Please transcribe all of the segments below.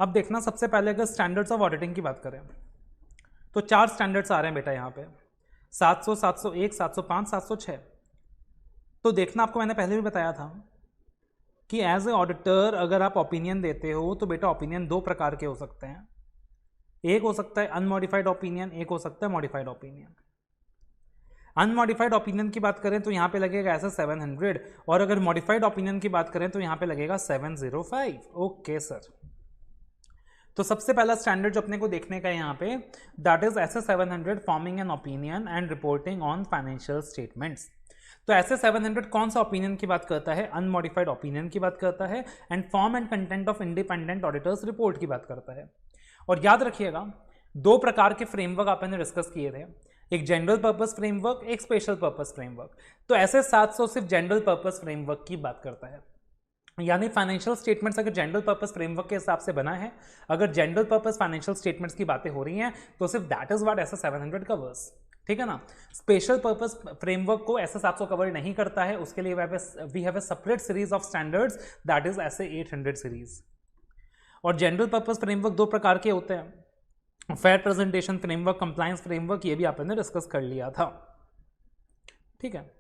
अब देखना, सबसे पहले अगर स्टैंडर्ड्स ऑफ ऑडिटिंग की बात करें तो 4 स्टैंडर्ड्स आ रहे हैं बेटा यहाँ पे, 700, 701, 705, 706। तो देखना, आपको मैंने पहले भी बताया था कि एज ए ऑडिटर अगर आप ओपिनियन देते हो तो बेटा ओपिनियन 2 प्रकार के हो सकते हैं। एक हो सकता है अनमॉडिफाइड ओपिनियन, एक हो सकता है मॉडिफाइड ओपिनियन। अनमॉडिफाइड ओपिनियन की बात करें तो यहाँ पे लगेगा ऐसा 700, और अगर मॉडिफाइड ओपिनियन की बात करें तो यहाँ पे लगेगा 705। ओके सर, तो सबसे पहला स्टैंडर्ड जो अपने को देखने का है यहाँ पे, दैट इज ऐसे 700 forming an opinion and reporting on financial statements. तो ऐसे 700 कौन सा ओपिनियन की बात करता है? अनमॉडिफाइड ओपिनियन की बात करता है, and form and content of independent auditor's report की बात करता है। और याद रखिएगा, 2 प्रकार के फ्रेमवर्क आपने डिस्कस किए थे, एक जनरल पर्पस फ्रेमवर्क, एक स्पेशल पर्पस फ्रेमवर्क। तो ऐसे 700 सिर्फ जनरल पर्पस फ्रेमवर्क की बात करता है, यानी फाइनेंशियल स्टेटमेंट्स अगर जनरल पर्पस फ्रेमवर्क के हिसाब से बना है, अगर जनरल पर्पस फाइनेंशियल स्टेटमेंट्स की बातें हो रही हैं तो सिर्फ दैट इज व्हाट ऐसा 700 कवर्स, ठीक है ना। स्पेशल पर्पस फ्रेमवर्क को ऐसे 700 कवर नहीं करता है, उसके लिए we have a separate series of standards, that is ऐसे 800 सीरीज। और जनरल पर्पस फ्रेमवर्क 2 प्रकार के होते हैं, fair presentation framework, compliance framework, ये भी आपने डिस्कस कर लिया था, ठीक है।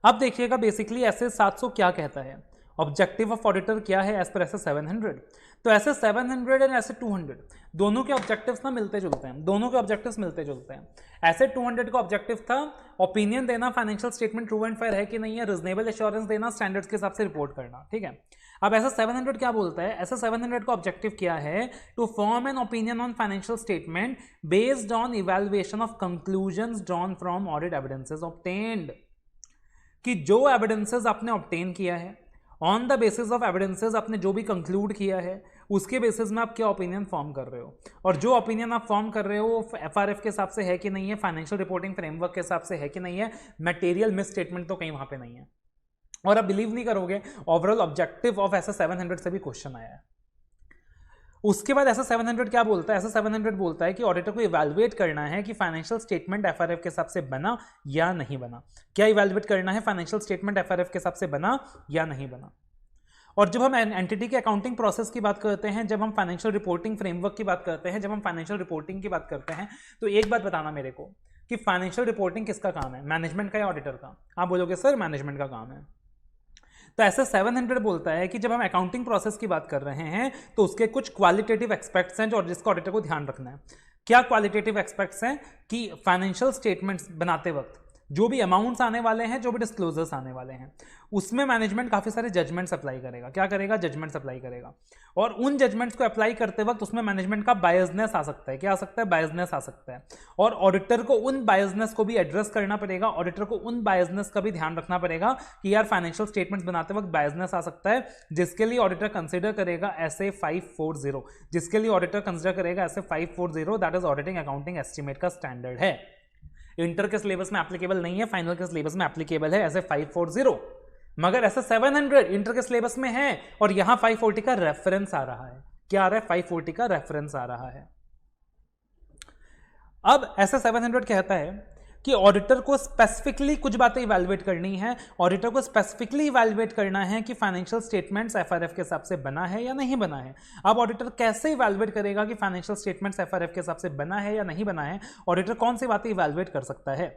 अब देखिएगा बेसिकली ऐसे 700 क्या कहता है, ऑब्जेक्टिव ऑफ ऑडिटर क्या है एज पर ऐसे 700। तो ऐसे 700 एंड ऐसे 200 दोनों के ऑब्जेक्टिव्स ना मिलते जुलते हैं, दोनों के ऑब्जेक्टिव्स मिलते जुलते हैं। ऐसे 200 का ऑब्जेक्टिव था ओपिनियन देना, financial statement true and fair है कि नहीं है, रीजनेबल एश्योरेंस देना, स्टैंडर्ड्स के हिसाब से रिपोर्ट करना, ठीक है। अब ऐसा 700 क्या बोलता है? ऐसा 700 का ऑब्जेक्टिव क्या है? To form an opinion on financial statement based on evaluation of conclusions drawn from audit evidences obtained. कि जो एविडेंसेस आपने ऑब्टेन किया है, on the basis of evidences आपने जो भी कंक्लूड किया है, उसके बेसिस में आप क्या ओपिनियन फॉर्म कर रहे हो, और जो ओपिनियन आप फॉर्म कर रहे हो वो एफआरएफ के हिसाब से है कि नहीं है, फाइनेंशियल रिपोर्टिंग फ्रेमवर्क के हिसाब से है कि नहीं है, मटेरियल मिस स्टेटमेंट तो कहीं वहां पे नहीं है। और आप बिलीव नहीं करोगे, ओवरऑल ऑब्जेक्टिव ऑफ ऐसा 700 से भी क्वेश्चन आया है। उसके बाद ऐसा 700 क्या बोलता है? ऐसा 700 बोलता है कि ऑडिटर को इवैल्यूएट करना है कि फाइनेंशियल स्टेटमेंट एफआरएफ के हिसाब से बना या नहीं बना। क्या इवैल्यूएट करना है? फाइनेंशियल स्टेटमेंट एफआरएफ के हिसाब से बना या नहीं बना। और जब हम एंटिटी के अकाउंटिंग प्रोसेस की बात करते हैं, जब हम फाइनेंशियल रिपोर्टिंग फ्रेमवर्क की बात करते हैं, जब हम फाइनेंशियल रिपोर्टिंग की बात करते हैं, तो एक बात बताना मेरे को कि फाइनेंशियल रिपोर्टिंग किसका काम है, मैनेजमेंट का या ऑडिटर का? आप बोलोगे सर मैनेजमेंट का काम है। तो ऐसे 700 बोलता है कि जब हम अकाउंटिंग प्रोसेस की बात कर रहे हैं तो उसके कुछ क्वालिटेटिव एस्पेक्ट्स हैं जो जिसको ऑडिटर को ध्यान रखना है। क्या क्वालिटेटिव एस्पेक्ट्स हैं? कि फाइनेंशियल स्टेटमेंट्स बनाते वक्त जो भी अमाउंट्स आने वाले हैं, जो भी डिस्क्लोजर्स आने वाले हैं, उसमें मैनेजमेंट काफ़ी सारे जजमेंट्स अप्लाई करेगा। क्या करेगा? जजमेंट्स अप्लाई करेगा। और उन जजमेंट्स को अप्लाई करते वक्त उसमें मैनेजमेंट का बायसनेस आ सकता है। क्या आ सकता है? बायसनेस आ सकता है। और ऑडिटर को उन बायसनेस को भी एड्रेस करना पड़ेगा, ऑडिटर को उन बायसनेस का भी ध्यान रखना पड़ेगा कि यार फाइनेंशियल स्टेटमेंट्स बनाते वक्त बायसनेस आ सकता है, जिसके लिए ऑडिटर कंसिडर करेगा ऐसे 540, जिसके लिए ऑडिटर कंसिडर करेगा ऐसे 540, that is auditing accounting estimate का स्टैंडर्ड है। इंटर के सिलेबस में एप्लीकेबल नहीं है, फाइनल के सिलेबस में एप्लीकेबल है ऐसे 540, मगर ऐसे 700 इंटर के सिलेबस में है, और यहां 540 का रेफरेंस आ रहा है। क्या आ रहा है? 540 का रेफरेंस आ रहा है। अब ऐसे 700 कहता है कि ऑडिटर को स्पेसिफिकली कुछ बातें इवैल्यूएट करनी है, ऑडिटर को स्पेसिफिकली इवैल्यूएट करना है कि फाइनेंशियल स्टेटमेंट्स एफआरएफ के हिसाब से बना है या नहीं बना है। अब ऑडिटर कैसे इवैल्यूएट करेगा कि फाइनेंशियल स्टेटमेंट्स एफआरएफ के हिसाब से बना है या नहीं बना है? ऑडिटर कौन सी बातें इवैल्यूएट कर सकता है?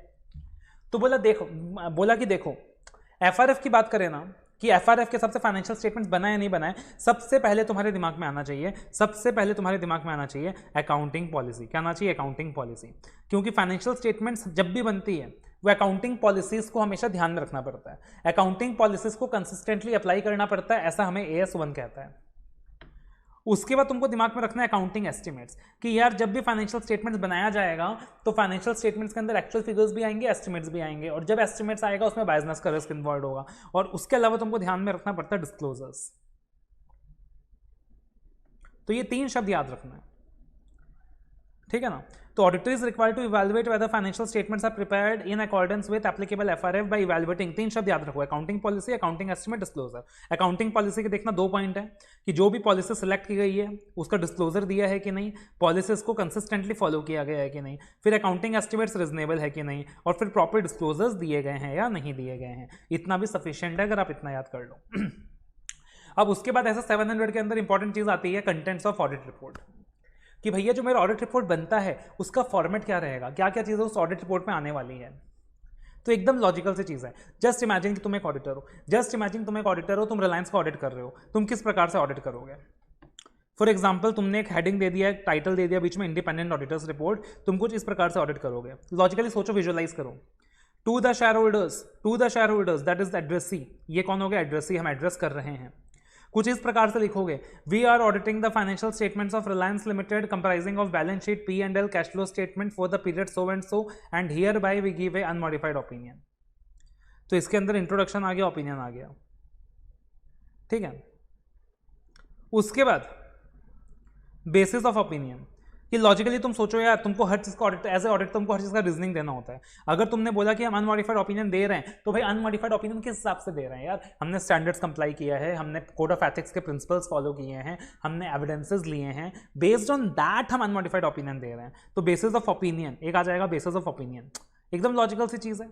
तो बोला कि देखो एफआरएफ की बात करें ना, कि एफआरएफ के हिसाब से फाइनेंशियल स्टेटमेंट्स बना या नहीं बना है, सबसे पहले तुम्हारे दिमाग में आना चाहिए, अकाउंटिंग पॉलिसी। क्या आना चाहिए? Accounting policy. क्योंकि फाइनेंशियल स्टेटमेंट्स जब भी बनती है वो अकाउंटिंग पॉलिसीज को हमेशा ध्यान में रखना पड़ता है, अकाउंटिंग पॉलिसीज को कंसिस्टेंटली अप्लाई करना पड़ता है, ऐसा हमें AS1 कहता है। उसके बाद तुमको दिमाग में रखना है अकाउंटिंग एस्टिमेट्स, कि यार जब भी फाइनेंशियल स्टेटमेंट्स बनाया जाएगा तो फाइनेंशियल स्टेटमेंट्स के अंदर एक्चुअल फिगर्स भी आएंगे, एस्टिमेट्स भी आएंगे, और जब एस्टिमेट्स आएगा उसमें बायसनेस का रिस्क इन्वॉल्व होगा। और उसके अलावा तुमको ध्यान में रखना पड़ता है डिस्क्लोजर्स। तो ये 3 शब्द याद रखना है, ठीक है ना। तो auditor is required to evaluate whether financial statements are prepared in accordance with applicable FRF by evaluating. 3 शब्द याद रखो, accounting policy, accounting estimate, disclosure. Accounting policy के देखना 2 पॉइंट है कि जो भी पॉलिसी सिलेक्ट की गई है उसका डिस्क्लोजर दिया है कि नहीं, पॉलिसीज को कंसिस्टेंटली फॉलो किया गया है कि नहीं, फिर अकाउंटिंग एस्टिमेट्स रीजनेबल है कि नहीं, और फिर प्रॉपर डिस्क्लोजर्स दिए गए हैं या नहीं दिए गए हैं। इतना भी सफिशिएंट है अगर आप इतना याद कर लो। अब उसके बाद ऐसा 700 के अंदर इंपॉर्टेंट चीज आती है कंटेंट्स ऑफ ऑडिट रिपोर्ट, कि भैया जो मेरा ऑडिट रिपोर्ट बनता है उसका फॉर्मेट क्या रहेगा, क्या क्या चीज़ें उस ऑडिट रिपोर्ट में आने वाली है। तो एकदम लॉजिकल सी चीज़ है। जस्ट इमेजिन कि तुम एक ऑडिटर हो, जस्ट इमेजिन तुम एक ऑडिटर हो, तुम रिलायंस का ऑडिट कर रहे हो, तुम किस प्रकार से ऑडिट करोगे। फॉर एग्जाम्पल तुमने एक हेडिंग दे दिया, एक टाइटल दे दिया बीच में, इंडिपेंडेंट ऑडिटर्स रिपोर्ट, तुम कुछ इस प्रकार से ऑडिट करोगे। लॉजिकली सोचो, विजुअलाइज करो। To the shareholders that is addressee, ये कौन हो गया, एड्रेसी, हम एड्रेस कर रहे हैं। कुछ इस प्रकार से लिखोगे, we are auditing the financial statements of Reliance Limited comprising of balance sheet, P&L, cash flow statement for the period so and so, and hereby we give a unmodified opinion. तो इसके अंदर इंट्रोडक्शन आ गया, opinion आ गया, ठीक है। उसके बाद basis of opinion, कि लॉजिकली तुम सोचो यार, तुमको हर चीज का ऑडिट, एज ए ऑडिट तुमको हर चीज का रीजनिंग देना होता है। अगर तुमने बोला कि हम अनमॉडिफाइड ओपिनियन दे रहे हैं, तो भाई अनमॉडिफाइड ओपिनियन किस हिसाब से दे रहे हैं यार, हमने स्टैंडर्ड्स कंप्लाई किया है, हमने कोड ऑफ एथिक्स के प्रिंसिपल्स फॉलो किए हैं, हमने एविडेंसेस लिए हैं, बेस्ड ऑन दैट हम अनमॉडिफाइड ओपिनियन दे रहे हैं। तो बेसिस ऑफ ओपिनियन एक आ जाएगा, बेसिस ऑफ ओपिनियन, एकदम लॉजिकल सी चीज है।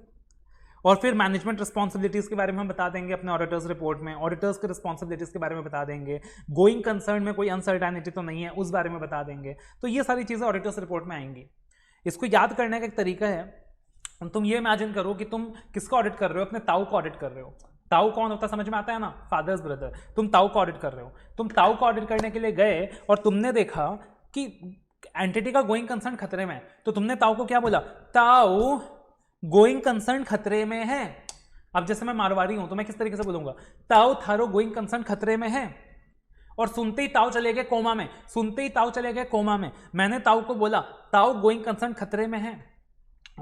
और फिर मैनेजमेंट रिस्पॉन्सिबिलिटीज के बारे में हम बता देंगे अपने ऑडिटर्स रिपोर्ट में, ऑडिटर्स के रिस्पॉन्सिबिलिटीज के बारे में बता देंगे, गोइंग कंसर्न में कोई अनसर्टेनिटी तो नहीं है उस बारे में बता देंगे। तो ये सारी चीजें ऑडिटर्स रिपोर्ट में आएंगी। इसको याद करने का एक तरीका है, तुम ये इमेजिन करो कि तुम किसका ऑडिट कर रहे हो, अपने ताऊ को ऑडिट कर रहे हो। ताऊ कौन होता है, समझ में आता है ना, फादर्स ब्रदर। तुम ताऊ को ऑडिट कर रहे हो, तुम ताऊ को ऑडिट करने के लिए गए और तुमने देखा कि एंटिटी का गोइंग कंसर्न खतरे में है, तो तुमने ताऊ को क्या बोला, ताऊ गोइंग कंसर्न खतरे में है। अब जैसे मैं मारवाड़ी हूं तो मैं किस तरीके से बोलूंगा, ताऊ थारो गोइंग कंसर्न खतरे में है। और सुनते ही ताऊ चले गए कोमा में, सुनते ही ताऊ चले गए कोमा में। मैंने ताऊ को बोला ताऊ गोइंग कंसर्न खतरे में है,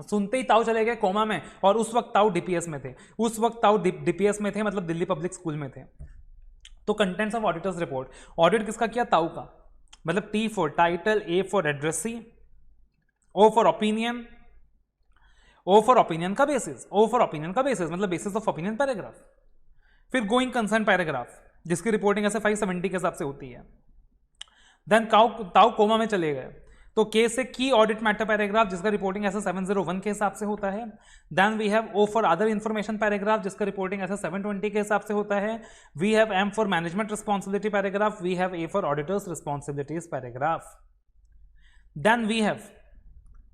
सुनते ही ताऊ चले गए कोमा में। और उस वक्त ताऊ डीपीएस में थे, उस वक्त ताऊ डीपीएस में थे, मतलब दिल्ली पब्लिक स्कूल में थे। तो contents of auditor's report, audit किसका किया, ताऊ का। मतलब T for title, A for addressee, O for opinion, O for opinion का बेसिस, O फॉर ओपिनियन का बेसिस मतलब बेसिस ऑफ ओपिनियन पैराग्राफ। फिर गोइंग कंसर्न पैराग्राफ जिसकी रिपोर्टिंग ऐसे 570 के हिसाब से होती है। देन ताऊ कोमा में चले गए तो के से की ऑडिट मैटर पैराग्राफ जिसका रिपोर्टिंग ऐसे 701 के हिसाब से होता है। Then we have O for other information paragraph जिसका रिपोर्टिंग ऐसे 720 के हिसाब से होता है। We have M for management responsibility paragraph, we have A for auditor's responsibilities paragraph. Then we have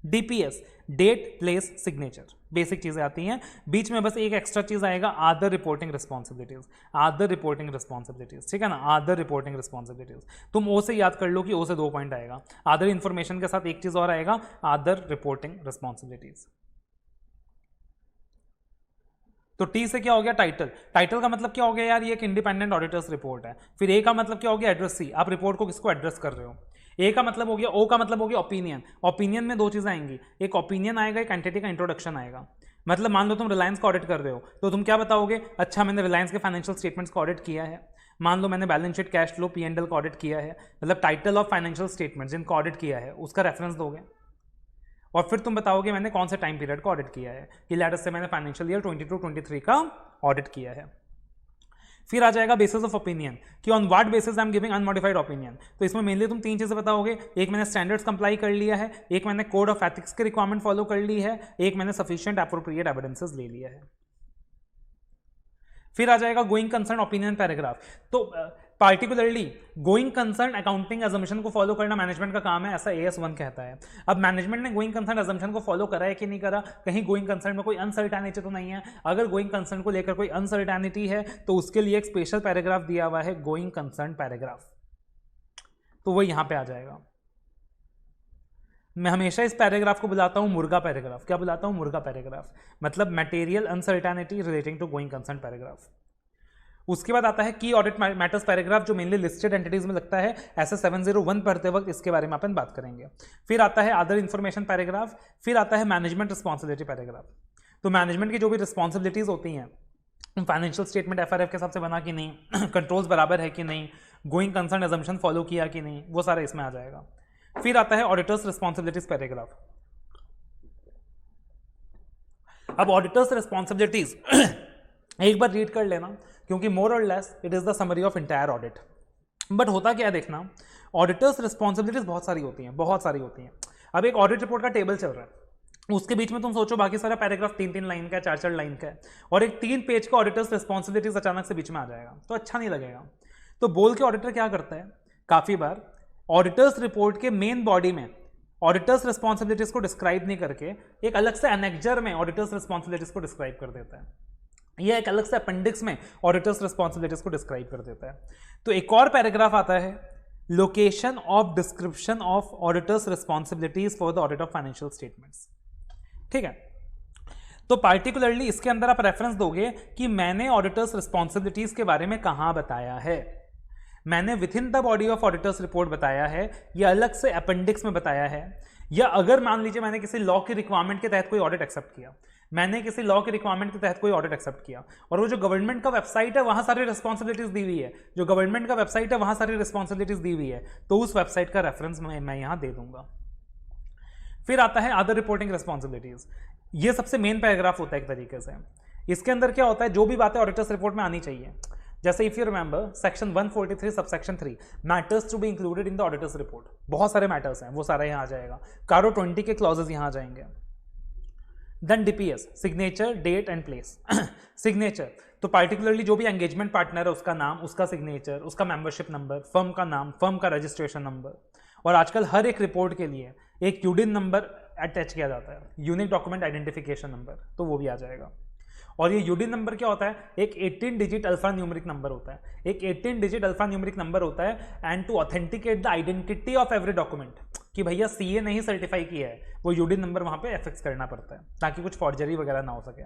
DPS, date place signature, basic चीजें आती हैं। बीच में बस एक एक्स्ट्रा चीज आएगा, other reporting responsibilities, other reporting responsibilities, ठीक है ना, अदर रिपोर्टिंग रिस्पॉन्सिबिलिटीज। तुम O से याद कर लो कि O से 2 पॉइंट आएगा, अदर इंफॉर्मेशन के साथ एक चीज और आएगा, अदर रिपोर्टिंग रिस्पॉन्सिबिलिटीज। तो T से क्या हो गया, टाइटल। टाइटल का मतलब क्या हो गया यार, ये एक इंडिपेंडेंट ऑडिटर्स रिपोर्ट है। फिर A का मतलब क्या हो गया, एड्रेसी, आप रिपोर्ट को किसको एड्रेस कर रहे हो। A का मतलब हो गया, O का मतलब हो गया ओपिनियन। ओपिनियन में 2 चीजें आएंगी, एक ओपिनियन आएगा, एक एंटिटी का इंट्रोडक्शन आएगा। मतलब मान लो तुम रिलायंस का ऑडिट कर रहे हो तो तुम क्या बताओगे, अच्छा मैंने रिलायंस के फाइनेंशियल स्टेटमेंट्स का ऑडिट किया है। मान लो मैंने balance sheet, cash flow, P&L का ऑडिट किया है, मतलब टाइटल ऑफ फाइनेंशियल स्टेटमेंट्स जिनका ऑडिट किया है उसका रेफरेंस दोगे। और फिर तुम बताओगे मैंने कौन से टाइम पीरियड का ऑडिट किया है, कि लेट्स से मैंने फाइनेंशियल ईयर 22-23 का ऑडिट किया है। फिर आ जाएगा बेसिस ऑफ ओपिनियन, कि on what basis I am giving unmodified opinion. तो इसमें मेनली तुम 3 चीजें बताओगे, एक मैंने स्टैंडर्ड्स कंप्लाई कर लिया है, एक मैंने कोड ऑफ एथिक्स के रिक्वायरमेंट फॉलो कर ली है, एक मैंने सफिशिएंट एप्रोप्रिएट एविडेंसेस ले लिया है। फिर आ जाएगा गोइंग कंसर्न ओपिनियन पैराग्राफ। तो particularly going concern accounting assumption को फॉलो करना मैनेजमेंट का काम है, ऐसा AS1 कहता है। अब मैनेजमेंट ने गोइंग कंसर्न अजम्पशन को फॉलो करा है कि नहीं करा, कहीं गोइंग कंसर्न में कोई अनसर्टेनिटी तो नहीं है। अगर गोइंग कंसर्न को लेकर कोई अनसर्टेनिटी है तो उसके लिए एक स्पेशल पैराग्राफ दिया हुआ है, गोइंग कंसर्न पैराग्राफ, तो वो यहां पे आ जाएगा। मैं हमेशा इस पैराग्राफ को बुलाता हूं मुर्गा पैराग्राफ। क्या बुलाता हूं, मुर्गा पैराग्राफ, मतलब material uncertainty relating to going concern paragraph. उसके बाद आता है की ऑडिट मैटर्स पैराग्राफ जो मेनली लिस्टेड एंटिटीज में लगता है, ऐसे 701 पढ़ते वक्त इसके बारे में अपन बात करेंगे। फिर आता है अदर इंफॉर्मेशन पैराग्राफ, फिर आता है मैनेजमेंट रिस्पॉन्सिबिलिटी पैराग्राफ। तो मैनेजमेंट की जो भी रिस्पॉन्सिबिलिटीज होती हैं, फाइनेंशियल स्टेटमेंट FRF के हिसाब से बना कि नहीं, कंट्रोल्स बराबर है कि नहीं, गोइंग कंसर्न अजम्पशन फॉलो किया कि नहीं, वो सारा इसमें आ जाएगा। फिर आता है ऑडिटर्स रिस्पॉन्सिबिलिटीज पैराग्राफ। अब ऑडिटर्स रिस्पॉन्सिबिलिटीज एक बार रीड कर लेना, क्योंकि मोर और less it is the summary of entire audit. But होता क्या है देखना, ऑडिटर्स रिस्पॉन्सिबिलिटीज बहुत सारी होती हैं, बहुत सारी होती हैं। अब एक ऑडिट रिपोर्ट का टेबल चल रहा है, उसके बीच में तुम सोचो बाकी सारा पैराग्राफ 3-3 लाइन का है, 4-4 लाइन का है, और एक 3 पेज का ऑडिटर्स रिस्पॉन्सिबिलिटीज अचानक से बीच में आ जाएगा तो अच्छा नहीं लगेगा। तो बोल के ऑडिटर क्या करता है, काफी बार ऑडिटर्स रिपोर्ट के मेन बॉडी में ऑडिटर्स रिस्पॉन्सिबिलिटीज को डिस्क्राइब नहीं करके एक अलग से एनेक्जर में ऑडिटर्स रिस्पॉन्सिबिलिटीज को डिस्क्राइब कर देता है, या एक अलग से अपेंडिक्स में ऑडिटर्स रिस्पॉन्सिबिलिटीज को डिस्क्राइब कर देता है। तो एक और पैराग्राफ आता है, location of description of auditors responsibilities for the audit of financial statements. ठीक है, तो पार्टिकुलरली इसके अंदर आप रेफरेंस दोगे कि मैंने ऑडिटर्स रिस्पॉन्सिबिलिटीज के बारे में कहां बताया है, मैंने with in the body of auditor's report बताया है या अलग से अपेंडिक्स में बताया है, या अगर मान लीजिए मैंने किसी लॉ की रिक्वायरमेंट के तहत कोई ऑडिट एक्सेप्ट किया, मैंने किसी लॉ की रिक्वायरमेंट के तहत कोई ऑडिट एक्सेप्ट किया और वो जो गवर्नमेंट का वेबसाइट है वहां सारी रिस्पॉन्सिबिलिटीज दी हुई है, जो गवर्नमेंट का वेबसाइट है वहां सारी रिस्पॉन्सिबिलिटीज दी हुई है, तो उस वेबसाइट का रेफरेंस मैं यहां दे दूंगा। फिर आता है अदर रिपोर्टिंग रिस्पॉन्सिबिलिटीज, ये सबसे मेन पैराग्राफ होता है एक तरीके से। इसके अंदर क्या होता है, जो भी बातें ऑडिटर्स रिपोर्ट में आनी चाहिए, जैसे if you remember section 143 subsection 3 matters to be included in the auditor's report, बहुत सारे मैटर्स हैं, वो सारा यहाँ आ जाएगा। कारो 20 के क्लॉजेस यहाँ आ जाएंगे। Then DPS, signature, date and place. Signature तो पार्टिकुलरली जो भी एंगेजमेंट पार्टनर है उसका नाम, उसका सिग्नेचर, उसका मेंबरशिप नंबर, फर्म का नाम, फर्म का रजिस्ट्रेशन नंबर, और आजकल हर एक रिपोर्ट के लिए एक यूडिन नंबर अटैच किया जाता है, यूनिक डॉक्यूमेंट आइडेंटिफिकेशन नंबर, तो वो भी आ जाएगा। और ये यूडिन नंबर क्या होता है, एक 18 डिजिट अल्फा न्यूमेरिक नंबर होता है, एक 18 डिजिट अल्फा न्यूमेरिक नंबर होता है, and to authenticate the identity of every document, कि भैया सीए नहीं सर्टिफाई किया है, वो यूडिन नंबर वहां पे एफिक्स करना पड़ता है ताकि कुछ फॉर्जरी वगैरह ना हो सके।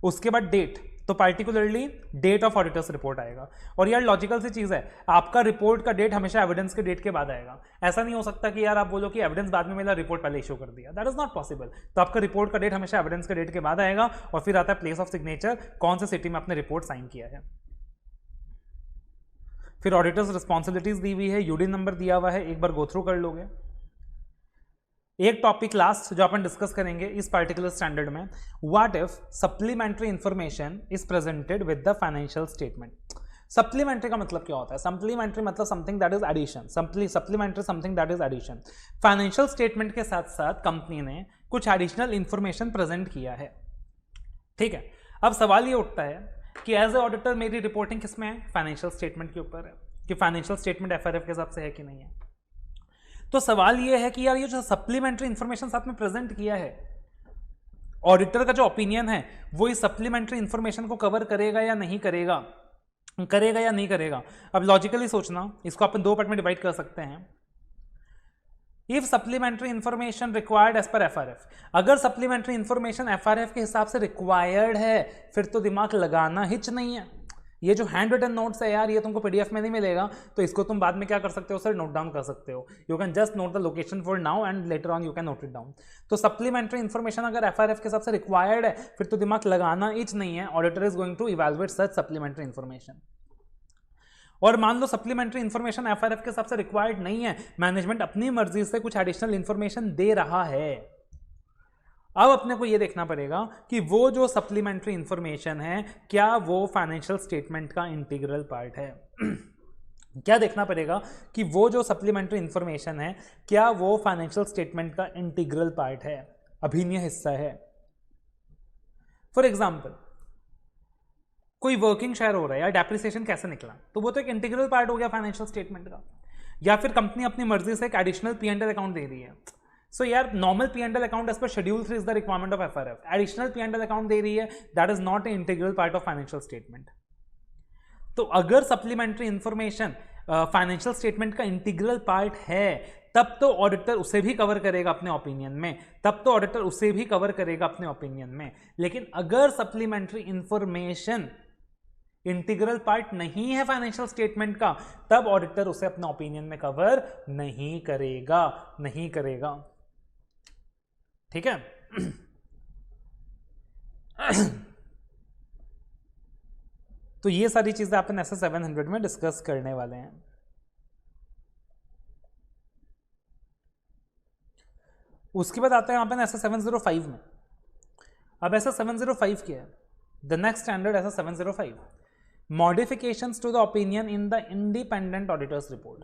उसके बाद डेट, तो particularly date of auditor's report आएगा। और यार लॉजिकल सी चीज है, आपका रिपोर्ट का डेट हमेशा एविडेंस के डेट के बाद आएगा। ऐसा नहीं हो सकता कि यार आप बोलो कि एविडेंस बाद में मिला, रिपोर्ट पहले इशू कर दिया, दैट इज नॉट पॉसिबल। तो आपका रिपोर्ट का डेट हमेशा एविडेंस के डेट के बाद आएगा। और फिर आता है प्लेस ऑफ सिग्नेचर, कौन से सिटी में आपने रिपोर्ट साइन किया है। फिर ऑडिटर्स रिस्पॉन्सिबिलिटीज दी हुई है, यूडिन नंबर दिया हुआ है, एक बार गो थ्रू कर लोगे। एक टॉपिक लास्ट जो अपन डिस्कस करेंगे इस पार्टिकुलर स्टैंडर्ड में, what if supplementary information is presented with the financial statement. Supplementary का मतलब क्या होता है, सप्लीमेंट्री मतलब something that is addition, supplementary something that is addition. Financial statement के साथ साथ कंपनी ने कुछ एडिशनल इंफॉर्मेशन प्रेजेंट किया है, ठीक है। अब सवाल ये उठता है कि एज ए ऑडिटर मेरी रिपोर्टिंग किसमें है, फाइनेंशियल स्टेटमेंट के ऊपर है, कि फाइनेंशियल स्टेटमेंट एफआरएफ के हिसाब से है कि नहीं है। तो सवाल ये है कि यार ये जो सप्लीमेंट्री इंफॉर्मेशन साथ में प्रेजेंट किया है, ऑडिटर का जो ओपिनियन है वो इस सप्लीमेंट्री इंफॉर्मेशन को कवर करेगा या नहीं करेगा, करेगा या नहीं करेगा। अब लॉजिकली सोचना, इसको अपन दो पार्ट में डिवाइड कर सकते हैं। If supplementary information required as per FRF, अगर सप्लीमेंट्री इंफॉर्मेशन एफआरएफ के हिसाब से रिक्वायर्ड है फिर तो दिमाग लगाना हिच नहीं है। ये जो हैंड रिटन नोट्स है यार, ये तुमको पीडीएफ में नहीं मिलेगा, तो इसको तुम बाद में क्या कर सकते हो सर, नोट डाउन कर सकते हो। You can just note the location for now and later on you can note it down. तो सप्लीमेंट्री इंफॉर्मेशन अगर एफआरएफ के हिसाब से रिक्वायर्ड है फिर तो दिमाग लगाना इच नहीं है, auditor is going to evaluate such supplementary information. और मान लो सप्लीमेंट्री इंफॉर्मेशन एफआरएफ के हिसाब से रिक्वायर्ड नहीं है, मैनेजमेंट अपनी मर्जी से कुछ एडिशनल इंफॉर्मेशन दे रहा है। अब अपने को यह देखना पड़ेगा कि वो जो सप्लीमेंट्री इंफॉर्मेशन है क्या वो फाइनेंशियल स्टेटमेंट का इंटीग्रल पार्ट है। क्या देखना पड़ेगा कि वो जो सप्लीमेंट्री इंफॉर्मेशन है क्या वो फाइनेंशियल स्टेटमेंट का इंटीग्रल पार्ट है, अभिन्न हिस्सा है। फॉर एग्जाम्पल कोई वर्किंग शेयर हो रहा है या डेप्रिसिएशन कैसे निकला, तो वो तो एक इंटीग्रल पार्ट हो गया फाइनेंशियल स्टेटमेंट का। या फिर कंपनी अपनी मर्जी से एक एडिशनल P&L अकाउंट दे रही है, सो यार normal P&L account as per schedule 3 is the requirement of FRF, additional P&L account दे रही है, that is not a integral part of financial statement. तो अगर सप्लीमेंट्री इंफॉर्मेशन फाइनेंशियल स्टेटमेंट का इंटीग्रल पार्ट है तब तो ऑडिटर उसे भी कवर करेगा अपने ओपिनियन में, तब तो ऑडिटर उसे भी कवर करेगा अपने ओपिनियन में। लेकिन अगर सप्लीमेंट्री इंफॉर्मेशन इंटीग्रल पार्ट नहीं है फाइनेंशियल स्टेटमेंट का, तब ऑडिटर उसे अपने ओपिनियन में कवर नहीं करेगा, नहीं करेगा, ठीक है। तो ये सारी चीजें अपन ऐसे 700 में डिस्कस करने वाले हैं। उसके बाद आता है अपन ऐसा 705 में। अब ऐसा 705 क्या है, the next standard SA 705 modifications to the opinion in the independent auditor's report.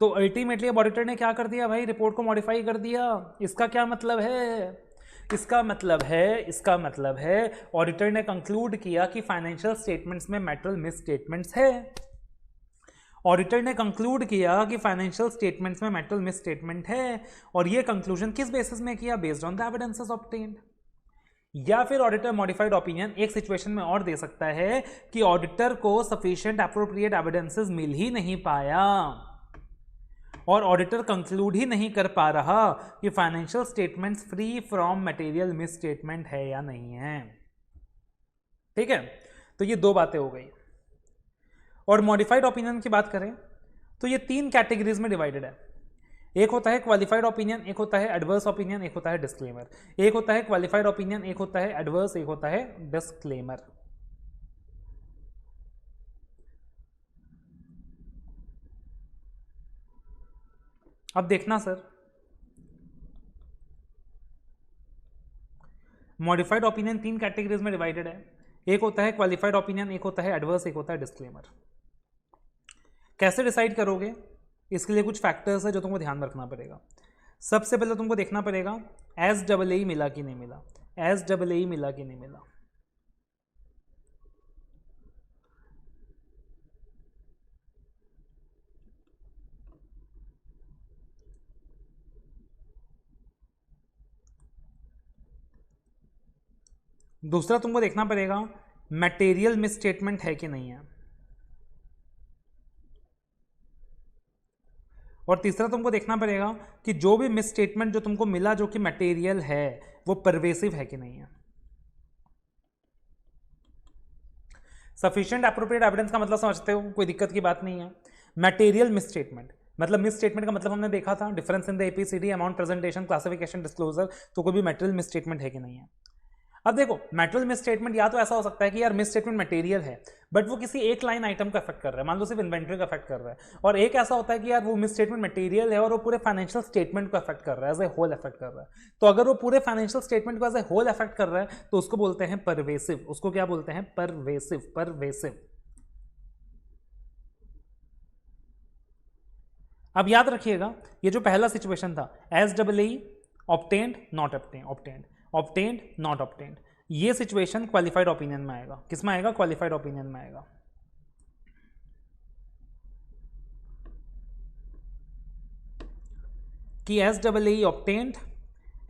तो अल्टीमेटली अब ऑडिटर ने क्या कर दिया भाई, रिपोर्ट को मॉडिफाई कर दिया। इसका क्या मतलब है, इसका मतलब है ऑडिटर ने कंक्लूड किया कि फाइनेंशियल स्टेटमेंट्स में मैटेरियल मिस स्टेटमेंट्स है। ऑडिटर ने कंक्लूड किया कि फाइनेंशियल स्टेटमेंट्स में मैटेरियल मिस स्टेटमेंट है, और ये कंक्लूजन किस बेसिस में किया? Based on the evidences obtained. या फिर ऑडिटर मॉडिफाइड ओपिनियन एक सिचुएशन में और दे सकता है कि ऑडिटर को सफिशिएंट एप्रोप्रिएट एविडेंसेस मिल ही नहीं पाया, और ऑडिटर कंक्लूड ही नहीं कर पा रहा कि financial statements free from material miss statement है या नहीं है। ठीक है, तो ये दो बातें हो गई। और मॉडिफाइड ओपिनियन की बात करें तो ये 3 कैटेगरीज में डिवाइडेड है। एक होता है क्वालिफाइड ओपिनियन, एक होता है एडवर्स ओपिनियन, एक होता है डिस्क्लेमर। एक होता है क्वालिफाइड ओपिनियन, एक होता है एडवर्स, एक होता है डिस्क्लेमर। अब देखना सर, मॉडिफाइड ओपिनियन 3 कैटेगरीज में डिवाइडेड है। एक होता है क्वालिफाइड ओपिनियन, एक होता है एडवर्स, एक होता है डिस्क्लेमर। कैसे डिसाइड करोगे? इसके लिए कुछ फैक्टर्स है जो तुमको ध्यान रखना पड़ेगा। सबसे पहले तुमको देखना पड़ेगा SAA मिला कि नहीं मिला, SAA मिला कि नहीं मिला। दूसरा तुमको देखना पड़ेगा मटेरियल मिस स्टेटमेंट है कि नहीं है, और तीसरा तुमको देखना पड़ेगा कि जो भी मिस स्टेटमेंट जो तुमको मिला जो कि मटेरियल है वो परवेसिव है कि नहीं है। सफिशिएंट एप्रोप्रिएट एविडेंस का मतलब समझते हो, कोई दिक्कत की बात नहीं है। मटेरियल मिस स्टेटमेंट मतलब मिस स्टेटमेंट का मतलब हमने देखा था difference in the APCD, amount presentation, classification, disclosure, तो कोई भी मटेरियल मिस स्टेटमेंट है कि नहीं है। अब देखो मटेरियल मिस स्टेटमेंट या तो ऐसा हो सकता है कि यार मिस स्टेटमेंट मटेरियल है बट वो किसी एक लाइन आइटम को अफेक्ट कर रहा है, मान लो सिर्फ इन्वेंट्री का अफेक्ट कर रहा है, और एक ऐसा होता है कि यार वो मिस स्टेटमेंट मटेरियल है और वो पूरे फाइनेंशियल स्टेटमेंट को अफेक्ट कर रहा है, एज ए होल अफेक्ट कर रहा है। तो अगर वो पूरे फाइनेंशियल स्टेटमेंट को एज ए होल अफेक्ट कर रहा है तो उसको बोलते हैं परवेसिव। उसको क्या बोलते हैं? परवेसिव। परवेसिव। अब याद रखिएगा ये जो पहला सिचुएशन था SAA obtained not obtained, obtained obtained not obtained, ये सिचुएशन क्वालिफाइड ओपिनियन में आएगा। किस में आएगा? क्वालिफाइड ओपिनियन में आएगा। कि SAA obtained,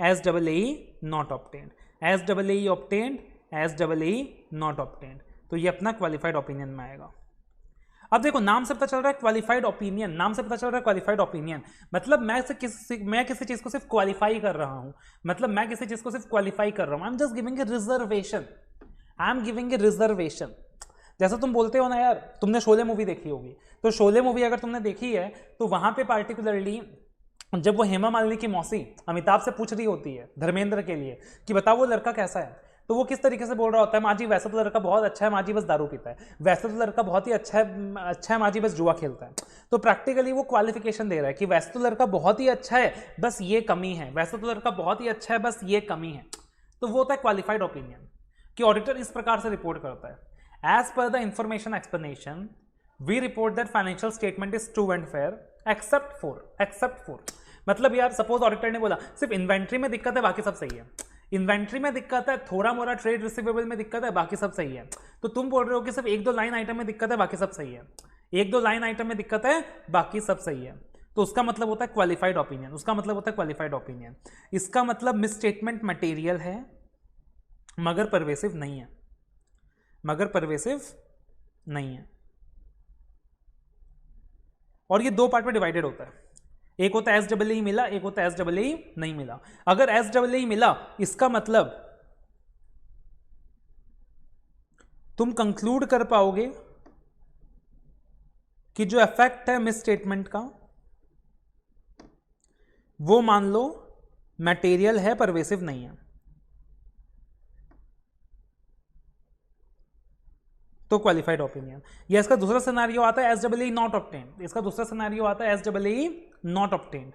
SAA not obtained, SAA obtained, SAA not obtained, तो ये अपना क्वालिफाइड ओपिनियन में आएगा। अब देखो नाम से पता चल रहा है क्वालिफाइड ओपिनियन, नाम से पता चल रहा है क्वालिफाइड ओपिनियन, मतलब मैं किसी चीज को सिर्फ क्वालिफाई कर रहा हूं, मतलब मैं किसी चीज को सिर्फ क्वालिफाई कर रहा हूं। I am just giving a reservation, I am giving a reservation. जैसा तुम बोलते हो ना यार, तुमने शोले मूवी देखी होगी, तो शोले मूवी अगर तुमने देखी है तो वहां पे पार्टिकुलरली जब वो हेमा मालिनी की मौसी अमिताभ से पूछ रही होती है धर्मेंद्र के लिए कि बताओ वो लड़का कैसा है, तो वो किस तरीके से बोल रहा होता है, माँ जी वैसे तो लड़का बहुत अच्छा है, माँ जी बस दारू पीता है, वैसे तो लड़का बहुत ही अच्छा है माँ जी बस जुआ खेलता है। तो प्रैक्टिकली वो क्वालिफिकेशन दे रहा है कि वैसे तो लड़का बहुत ही अच्छा है बस ये कमी है, वैसे तो लड़का बहुत ही अच्छा है बस ये कमी है। तो वो होता है क्वालिफाइड ओपिनियन कि ऑडिटर इस प्रकार से रिपोर्ट करता है, as per the information explanation we report that financial statement is true and fair except for. मतलब यार सपोज ऑडिटर ने बोला सिर्फ इन्वेंट्री में दिक्कत है बाकी सब सही है, इन्वेंट्री में दिक्कत है, थोड़ा मोड़ा ट्रेड रिसीवेबल में दिक्कत है, बाकी सब सही है। तो तुम बोल रहे हो कि सिर्फ 1-2 लाइन आइटम में दिक्कत है बाकी सब सही है, 1-2 लाइन आइटम में दिक्कत है बाकी सब सही है, तो उसका मतलब होता है क्वालिफाइड ओपिनियन। उसका मतलब होता है क्वालिफाइड ओपिनियन। इसका मतलब मिस स्टेटमेंट मटेरियल है मगर परवेसिव नहीं है, मगर परवेसिव नहीं है। और ये 2 पार्ट में डिवाइडेड होता है, एक होता है SAA मिला, एक होता है SAA नहीं मिला। अगर SAA मिला इसका मतलब तुम कंक्लूड कर पाओगे कि जो इफेक्ट है मिस स्टेटमेंट का वो मान लो मटेरियल है, परवेसिव नहीं है, तो क्वालिफाइड ओपिनियन। या इसका दूसरा सिनेरियो आता है SAA नॉट ऑब्टेन्ड, इसका दूसरा सिनेरियो आता है SAA नॉट ऑब्टेन्ड।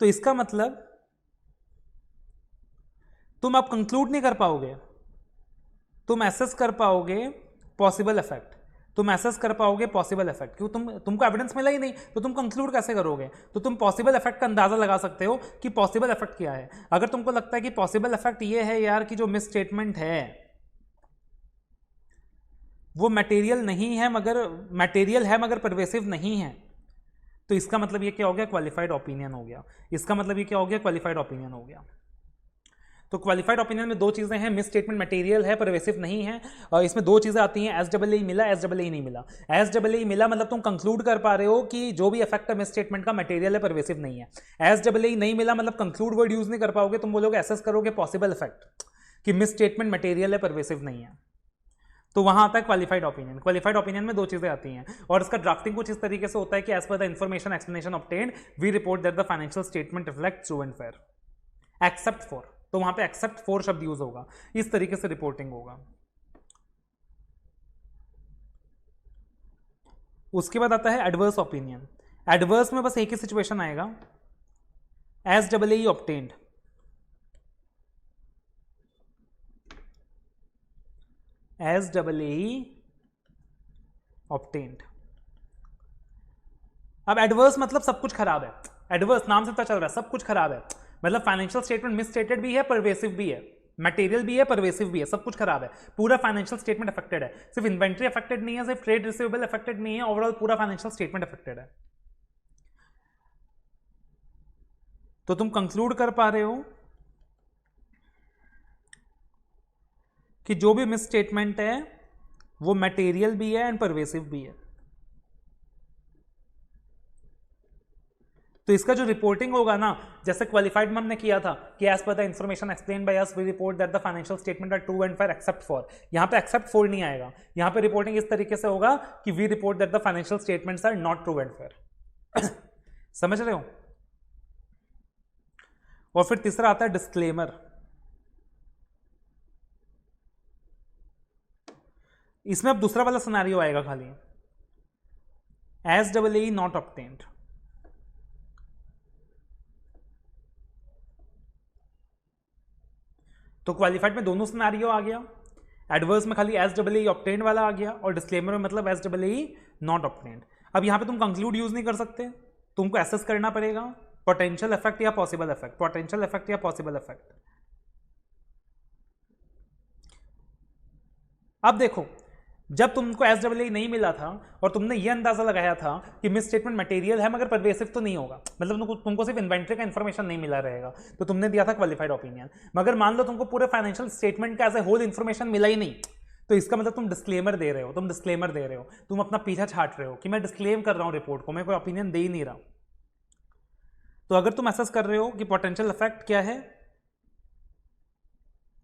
तो इसका मतलब तुम अब कंक्लूड नहीं कर पाओगे, तुम एसेस कर पाओगे पॉसिबल इफेक्ट, तुम एसेस कर पाओगे पॉसिबल इफेक्ट, क्यों तुमको एविडेंस मिला ही नहीं तो तुम कंक्लूड कैसे करोगे? तो तुम पॉसिबल इफेक्ट का अंदाजा लगा सकते हो कि पॉसिबल इफेक्ट क्या है। अगर तुमको लगता है कि पॉसिबल इफेक्ट ये है यार कि जो मिस स्टेटमेंट है वो मटेरियल नहीं है, मगर मटेरियल है मगर परवेसिव नहीं है, तो इसका मतलब ये क्या हो गया? क्वालिफाइड ओपिनियन हो गया। इसका मतलब ये क्या हो गया? क्वालिफाइड ओपिनियन हो गया। तो क्वालिफाइड ओपिनियन में दो चीजें हैं, मिस स्टेटमेंट मटेरियल है परवेसिव नहीं है, और इसमें दो चीजें आती हैं, SAA मिला, SAA नहीं मिला। SAA मिला मतलब तुम कंक्लूड कर पा रहे हो कि जो भी इफेक्ट है मिस स्टेटमेंट का मटेरियल है परवेसिव नहीं है। SAA नहीं मिला मतलब कंक्लूड वर्ड यूज नहीं कर पाओगे, तुम बोलोगे एसेस करोगे पॉसिबल इफेक्ट कि मिस स्टेटमेंट मटेरियल है परवेसिव नहीं है, तो वहां आता है क्वालिफाइड ओपिनियन। क्वालिफाइड ओपिनियन में दो चीजें आती हैं, और इसका ड्राफ्टिंग कुछ इस तरीके से होता है कि as per the information explanation obtained we report that the financial statement reflects true and fair except for, तो वहां पे एक्सेप्ट फॉर शब्द यूज होगा, इस तरीके से रिपोर्टिंग होगा। उसके बाद आता है एडवर्स ओपिनियन। एडवर्स में बस एक ही सिचुएशन आएगा, SAA ऑब्टेन्ड, SAA ऑब्टेन्ड। अब एडवर्स मतलब सब कुछ खराब है, एडवर्स नाम से पता चल रहा है सब कुछ खराब है, मतलब फाइनेंशियल स्टेटमेंट मिसस्टेटेड भी है, परवेसिव भी है, मटेरियल भी है, परवेसिव भी है, सब कुछ खराब है, पूरा फाइनेंशियल स्टेटमेंट अफेक्टेड है। सिर्फ इन्वेंट्री अफेक्टेड नहीं है, सिर्फ ट्रेड रिसीवेबल अफेक्टेड नहीं है, ओवरऑल पूरा फाइनेंशियल स्टेटमेंट अफेक्टेड है। तो तुम कंक्लूड कर पा रहे हो कि जो भी मिस स्टेटमेंट है वो मटेरियल भी है एंड परवेसिव भी है। तो इसका जो रिपोर्टिंग होगा ना, जैसे क्वालिफाइड में हमने किया था कि as per the information explained by us we report that the financial statement are true and fair except for, यहां पे एक्सेप्ट फॉर नहीं आएगा, यहां पे रिपोर्टिंग इस तरीके से होगा कि we report that the financial statements are not true and fair. समझ रहे हो? और फिर तीसरा आता है डिस्क्लेमर। इसमें अब दूसरा वाला सिनेरियो आएगा खाली, SAA नॉट ऑब्टेन्ड। तो क्वालिफाइड में दोनों सिनेरियो आ गया, एडवर्स में खाली SAA ऑब्टेन्ड वाला आ गया, और डिस्क्लेमर में मतलब SAA नॉट ऑब्टेन्ड। अब यहां पे तुम कंक्लूड यूज नहीं कर सकते, तुमको एसेस करना पड़ेगा पोटेंशियल इफेक्ट या पॉसिबल इफेक्ट, पोटेंशियल इफेक्ट या पॉसिबल इफेक्ट। अब देखो, जब तुमको SAA नहीं मिला था और तुमने ये अंदाजा लगाया था कि मिस स्टेटमेंट मटेरियल है मगर परवेसिव तो नहीं होगा, मतलब तुमको सिर्फ इन्वेंट्री का इंफॉर्मेशन नहीं मिला रहेगा, तो तुमने दिया था क्वालिफाइड ओपिनियन। मगर मान लो तुमको पूरे फाइनेंशियल स्टेटमेंट का एज ए होल इंफॉर्मेशन मिला ही नहीं, तो इसका मतलब तुम डिस्क्लेमर दे रहे हो, तुम अपना पीछा छाट रहे हो कि मैं डिस्क्लेम कर रहा हूं रिपोर्ट को, मैं कोई ओपिनियन दे ही नहीं रहा। तो अगर तुम एसेस कर रहे हो कि पोटेंशियल इफेक्ट क्या है,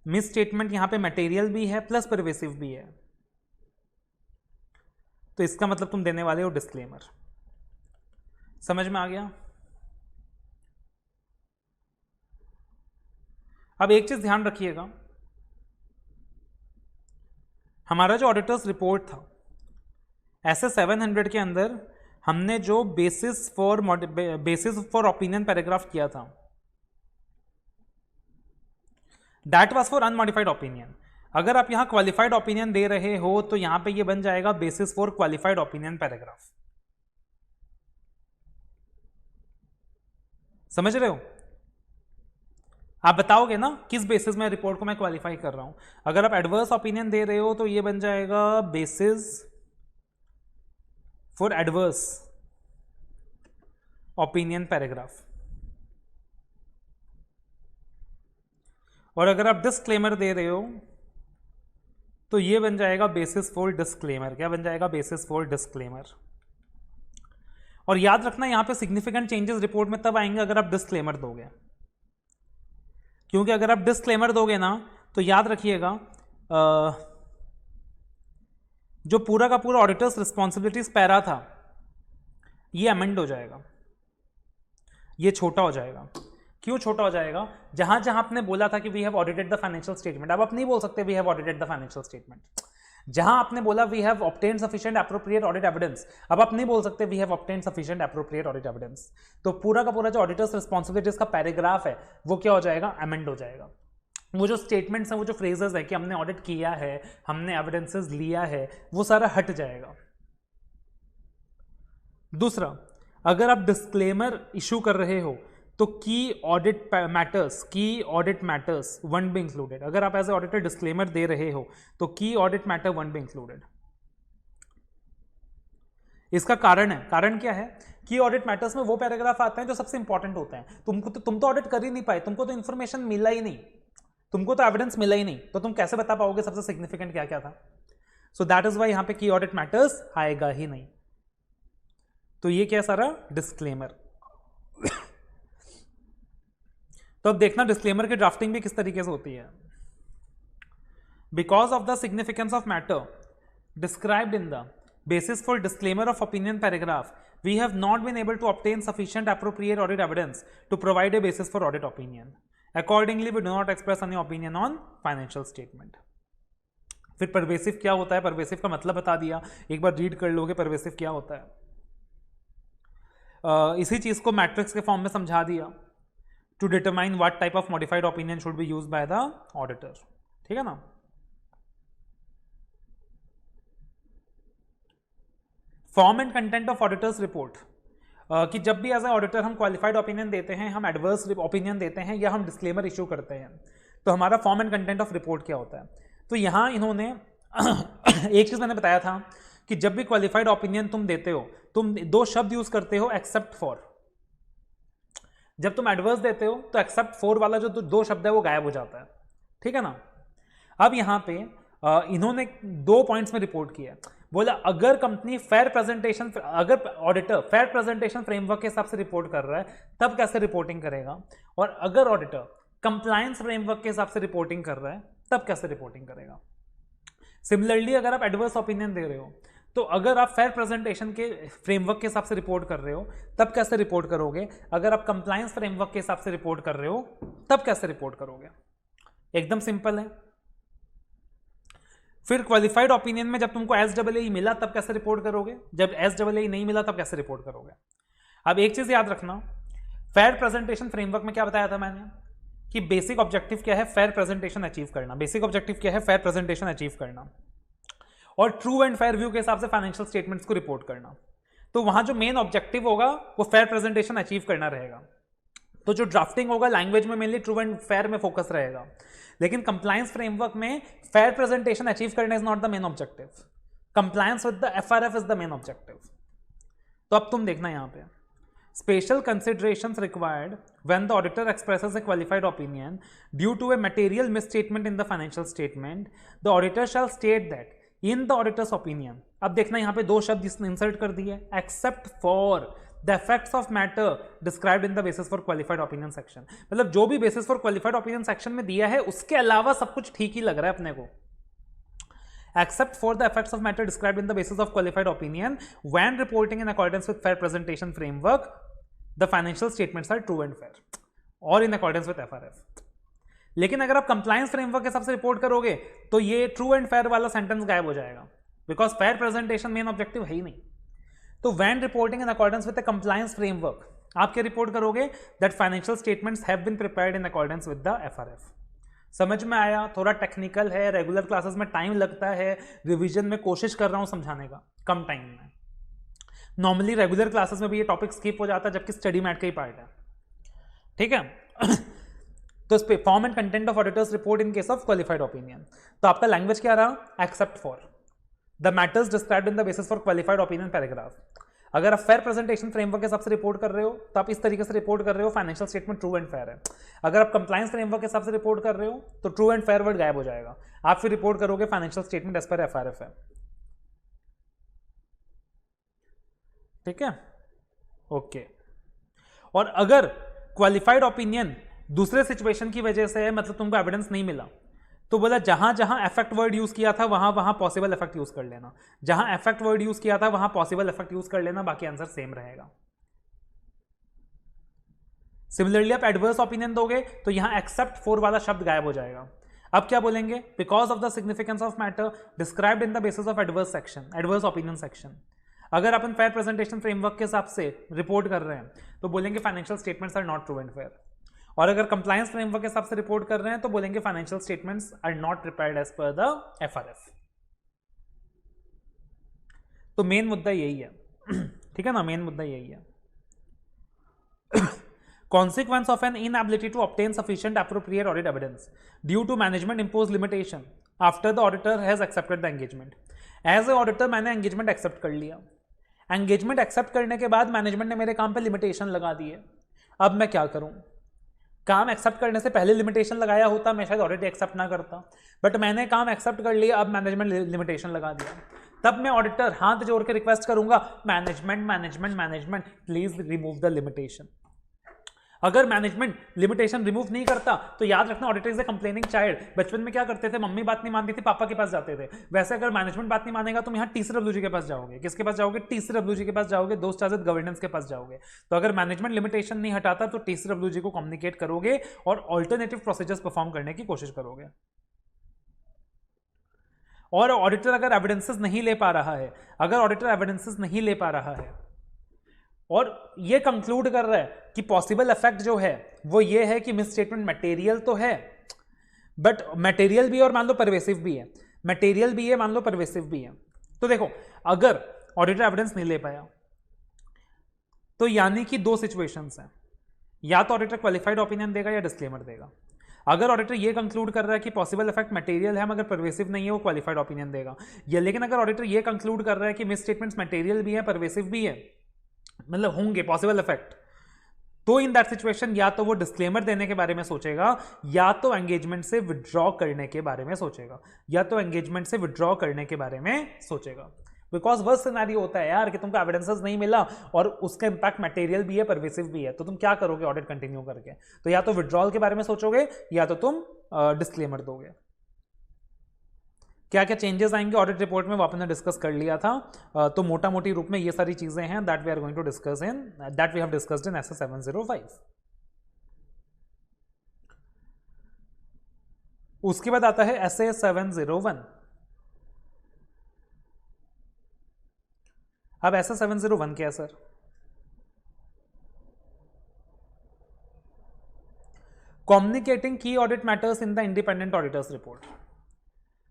मिस स्टेटमेंट यहां पे मटेरियल भी है प्लस परवेसिव भी है, तो इसका मतलब तुम देने वाले हो डिस्क्लेमर। समझ में आ गया? अब एक चीज ध्यान रखिएगा, हमारा जो ऑडिटर्स रिपोर्ट था ऐसे 700 के अंदर हमने जो बेसिस फॉर ओपिनियन पैराग्राफ किया था that was for unmodified opinion. अगर आप यहां क्वालिफाइड ओपिनियन दे रहे हो तो यहां पे ये बन जाएगा basis for qualified opinion paragraph. समझ रहे हो? आप बताओगे ना किस बेसिस में रिपोर्ट को मैं क्वालिफाई कर रहा हूं। अगर आप एडवर्स ओपिनियन दे रहे हो तो ये बन जाएगा basis for adverse opinion paragraph, और अगर आप डिस्क्लेमर दे रहे हो तो ये बन जाएगा बेसिस फॉर डिस्क्लेमर। क्या बन जाएगा? Basis for disclaimer. और याद रखना यहां पे सिग्निफिकेंट चेंजेस रिपोर्ट में तब आएंगे अगर आप डिस्क्लेमर दोगे, क्योंकि अगर आप डिस्क्लेमर दोगे ना तो याद रखिएगा जो पूरा का पूरा ऑडिटर्स रिस्पॉन्सिबिलिटीज पैरा था ये अमेंड हो जाएगा, ये छोटा हो जाएगा। क्यों छोटा हो जाएगा? जहां जहां आपने बोला था कि we have audited the financial statement, अब आप नहीं बोल सकते we have audited the financial statement. जहां आपने बोला we have obtained sufficient appropriate audit evidence, अब आप नहीं बोल सकते we have obtained sufficient appropriate audit evidence. तो पूरा का पूरा जो ऑडिटर्स रिस्पॉन्सिबिलिटीज का पैराग्राफ है वो क्या हो जाएगा? अमेंड हो जाएगा। वो जो स्टेटमेंट्स हैं, वो जो फ्रेजेस है कि हमने ऑडिट किया है, हमने एविडेंसेस लिया है, वो सारा हट जाएगा। दूसरा, अगर आप डिस्क्लेमर इशू कर रहे हो तो की audit matters one be included. अगर आप एज ए ऑडिटर डिस्क्लेमर दे रहे हो तो की audit matter one be included. इसका कारण है, कारण क्या है, की ऑडिट मैटर्स में वो पैराग्राफ आते हैं जो सबसे इंपॉर्टेंट होते हैं। तुम तो ऑडिट कर ही नहीं पाए, तुमको तो इंफॉर्मेशन मिला ही नहीं, तुमको तो एविडेंस मिला ही नहीं, तो तुम कैसे बता पाओगे सबसे सिग्निफिकेंट क्या क्या था। सो दैट इज वाई यहां पे की ऑडिट मैटर्स आएगा ही नहीं। तो ये क्या सारा डिस्क्लेमर। तो अब देखना डिस्क्लेमर की ड्राफ्टिंग भी किस तरीके से होती है। Because of the significance of matter described in the basis for disclaimer of opinion paragraph, we have not been able to obtain sufficient appropriate audit evidence to provide a basis for audit opinion. Accordingly, we do not express any opinion on financial statement. फिर pervasive क्या होता है, pervasive का मतलब बता दिया, एक बार read कर लोगे परवेसिव क्या होता है। इसी चीज को मैट्रिक्स के फॉर्म में समझा दिया, to determine what type of modified opinion should be used by the auditor. ठीक है ना। Form and content of auditor's report, कि जब भी एज ए ऑडिटर हम क्वालिफाइड ओपिनियन देते हैं, हम एडवर्स ओपिनियन देते हैं या हम डिस्क्लेमर इशू करते हैं, तो हमारा form and content of report क्या होता है। तो यहाँ इन्होंने एक चीज़ मैंने बताया था कि जब भी क्वालिफाइड ओपिनियन तुम देते हो, तुम दो शब्द यूज करते हो, एक्सेप्ट फॉर। जब तुम एडवर्स देते हो तो एक्सेप्ट फॉर वाला जो दो शब्द है वो गायब हो जाता है। ठीक है ना। अब यहाँ पे इन्होंने 2 पॉइंट्स में रिपोर्ट किया, बोला अगर कंपनी फेयर प्रेजेंटेशन, अगर ऑडिटर फेयर प्रेजेंटेशन फ्रेमवर्क के हिसाब से रिपोर्ट कर रहा है तब कैसे रिपोर्टिंग करेगा, और अगर ऑडिटर कंप्लायंस फ्रेमवर्क के हिसाब से रिपोर्टिंग कर रहा है तब कैसे रिपोर्टिंग करेगा। सिमिलरली अगर आप एडवर्स ओपिनियन दे रहे हो तो अगर आप फेयर प्रेजेंटेशन के फ्रेमवर्क के हिसाब से रिपोर्ट कर रहे हो तब कैसे रिपोर्ट करोगे, अगर आप कंप्लायंस फ्रेमवर्क के हिसाब से रिपोर्ट कर रहे हो तब कैसे रिपोर्ट करोगे। एकदम सिंपल है। फिर क्वालिफाइड ओपिनियन में जब तुमको SAA मिला तब कैसे रिपोर्ट करोगे, जब SAA नहीं मिला तब कैसे रिपोर्ट करोगे। अब एक चीज याद रखना, फेयर प्रेजेंटेशन फ्रेमवर्क में क्या बताया था मैंने कि बेसिक ऑब्जेक्टिव क्या है, फेयर प्रेजेंटेशन अचीव करना। बेसिक ऑब्जेक्टिव क्या है, फेयर प्रेजेंटेशन अचीव करना, और ट्रू एंड फेयर व्यू के हिसाब से फाइनेंशियल स्टेटमेंट्स को रिपोर्ट करना। तो वहां जो मेन ऑब्जेक्टिव होगा वो फेयर प्रेजेंटेशन अचीव करना रहेगा। तो जो ड्राफ्टिंग होगा लैंग्वेज में मेनली ट्रू एंड फेयर में फोकस रहेगा, लेकिन कंप्लायंस फ्रेमवर्क में फेयर प्रेजेंटेशन अचीव करना is not the main objective, compliance with the FRF is the main objective. तो अब तुम देखना यहां पे, special considerations required when the auditor expresses a qualified opinion due to a material misstatement in the financial statement, the auditor shall state that in the auditor's opinion. अब देखना यहां पे 2 शब्द इसने इंसर्ट कर दिए, accept for the effects of matter described in the basis for qualified opinion section. मतलब जो भी basis for qualified opinion section में दिया है उसके अलावा सब कुछ ठीक ही लग रहा है अपने को। Except for the effects of matter described in the basis of qualified opinion when reporting in accordance with fair presentation framework, the financial statements are true and fair और इन अकॉर्डेंस विद FRF। लेकिन अगर आप compliance framework के हिसाब से report करोगे तो ये ट्रू एंड फेयर वाला सेंटेंस गायब हो जाएगा, because fair presentation main objective है ही नहीं। तो when reporting in accordance with the compliance framework आप क्या रिपोर्ट करोगे, that financial statements have been prepared in accordance with the FRF। समझ में आया। थोड़ा टेक्निकल है, रेगुलर क्लासेस में टाइम लगता है, रिवीजन में कोशिश कर रहा हूं समझाने का कम टाइम में। नॉर्मली रेगुलर क्लासेस में भी ये टॉपिक स्किप हो जाता है जबकि स्टडी मैट का ही पार्ट है। ठीक है। तो इस पे form and content of auditor's report in case of qualified opinion, तो आपका लैंग्वेज क्या रहा, accept for the matters described in the basis for qualified opinion paragraph. अगर आप फेयर प्रेजेंटेशन फ्रेमवर्क के हिसाब से रिपोर्ट कर रहे हो तो आप इस तरीके से रिपोर्ट कर रहे हो, financial statement true and fair है। अगर आप कंप्लायंस फ्रेमवर्क के हिसाब से रिपोर्ट कर रहे हो तो ट्रू एंड फेयर वर्ड गायब हो जाएगा, आप फिर रिपोर्ट करोगे financial statement as per FRF है। ठीक है, ओके। और अगर क्वालिफाइड ओपिनियन दूसरे सिचुएशन की वजह से मतलब तुमको एविडेंस नहीं मिला तो बोला जहां जहां इफेक्ट वर्ड यूज किया था वहां वहां पॉसिबल इफेक्ट यूज कर लेना, जहां इफेक्ट वर्ड यूज किया था वहां पॉसिबल इफेक्ट यूज कर लेना, बाकी आंसर सेम रहेगा। सिमिलरली आप एडवर्स ओपिनियन दोगे तो यहां एक्सेप्ट फॉर वाला शब्द गायब हो जाएगा। अब क्या बोलेंगे, because of the significance of matter described in the basis of adverse section, adverse opinion section. अगर अपन फेयर प्रेजेंटेशन फ्रेमवर्क के हिसाब से रिपोर्ट कर रहे हैं तो बोलेंगे financial statements are not true and fair. और अगर कंप्लायंस फ्रेमवर्क के हिसाब से रिपोर्ट कर रहे हैं तो बोलेंगे financial statements are not prepared as per the FRF। तो मेन मुद्दा यही है, ठीक है ना, मेन मुद्दा यही है। Consequence of an inability to obtain sufficient appropriate audit evidence due to management imposed limitation after the auditor has accepted the engagement. As a auditor मैंने engagement accept कर लिया, engagement accept करने के बाद मैनेजमेंट ने मेरे काम पे limitation लगा दी है। अब मैं क्या करूं? काम एक्सेप्ट करने से पहले लिमिटेशन लगाया होता मैं शायद ऑडिट एक्सेप्ट ना करता, बट मैंने काम एक्सेप्ट कर लिया, अब मैनेजमेंट लिमिटेशन लगा दिया। तब मैं ऑडिटर हाथ जोड़ के रिक्वेस्ट करूंगा, management please remove the limitation. अगर मैनेजमेंट लिमिटेशन रिमूव नहीं करता तो याद रखना auditor is a complaining child. बचपन में क्या करते थे, मम्मी बात नहीं मानती थी, पापा के पास जाते थे। वैसे अगर मैनेजमेंट बात नहीं मानेगा तुम यहाँ TCWG के पास जाओगे। किसके पास जाओगे? TCWG के पास जाओगे, दोस्त चार्ज गवर्नेंस के पास जाओगे। तो अगर मैनेजमेंट लिमिटेशन नहीं हटाता तो TCWG को कम्युनिकेट करोगे और ऑल्टरनेटिव प्रोसीजर्स परफॉर्म करने की कोशिश करोगे। और ऑडिटर अगर एविडेंसेस नहीं ले पा रहा है, अगर ऑडिटर एविडेंसेस नहीं ले पा रहा है और ये कंक्लूड कर रहा है कि पॉसिबल इफेक्ट जो है वो ये है कि मिसस्टेटमेंट मटेरियल तो है, बट मटेरियल भी और मान लो परवेसिव भी है, मटेरियल भी है मान लो परवेसिव भी है। तो देखो अगर ऑडिटर एविडेंस नहीं ले पाया तो यानी कि दो सिचुएशंस हैं, या तो ऑडिटर क्वालिफाइड ओपिनियन देगा या डिस्क्लेमर देगा। अगर ऑडिटर ये कंक्लूड कर रहा है कि पॉसिबल इफेक्ट मटेरियल है मगर परवेसिव नहीं है, वो क्वालिफाइड ओपिनियन देगा। या लेकिन अगर ऑडिटर ये कंक्लूड कर रहा है कि मिसस्टेटमेंट्स मटेरियल भी है परवेसिव भी है, मतलब होंगे पॉसिबल इफेक्ट, तो इन दैट सिचुएशन या तो वो डिस्क्लेमर देने के बारे में सोचेगा या तो एंगेजमेंट से विड्रॉ करने के बारे में सोचेगा, या तो एंगेजमेंट से विड्रॉ करने के बारे में सोचेगा। बिकॉज वर्स्ट सिनेरियो होता है यार कि तुमको एविडेंसेस नहीं मिला और उसका इंपैक्ट मटेरियल भी है परवेसिव भी है, तो तुम क्या करोगे ऑडिट कंटिन्यू करके? तो या तो विड्रॉल के बारे में सोचोगे या तो तुम डिस्क्लेमर दोगे। क्या क्या चेंजेस आएंगे ऑडिट रिपोर्ट में वो आपने डिस्कस कर लिया था। तो मोटा मोटी रूप में ये सारी चीजें हैं that we are going to discuss in that we have discussed in SA 705। उसके बाद आता है SA 701। अब SA 701 क्या है sir? Communicating key audit matters in the independent auditor's report.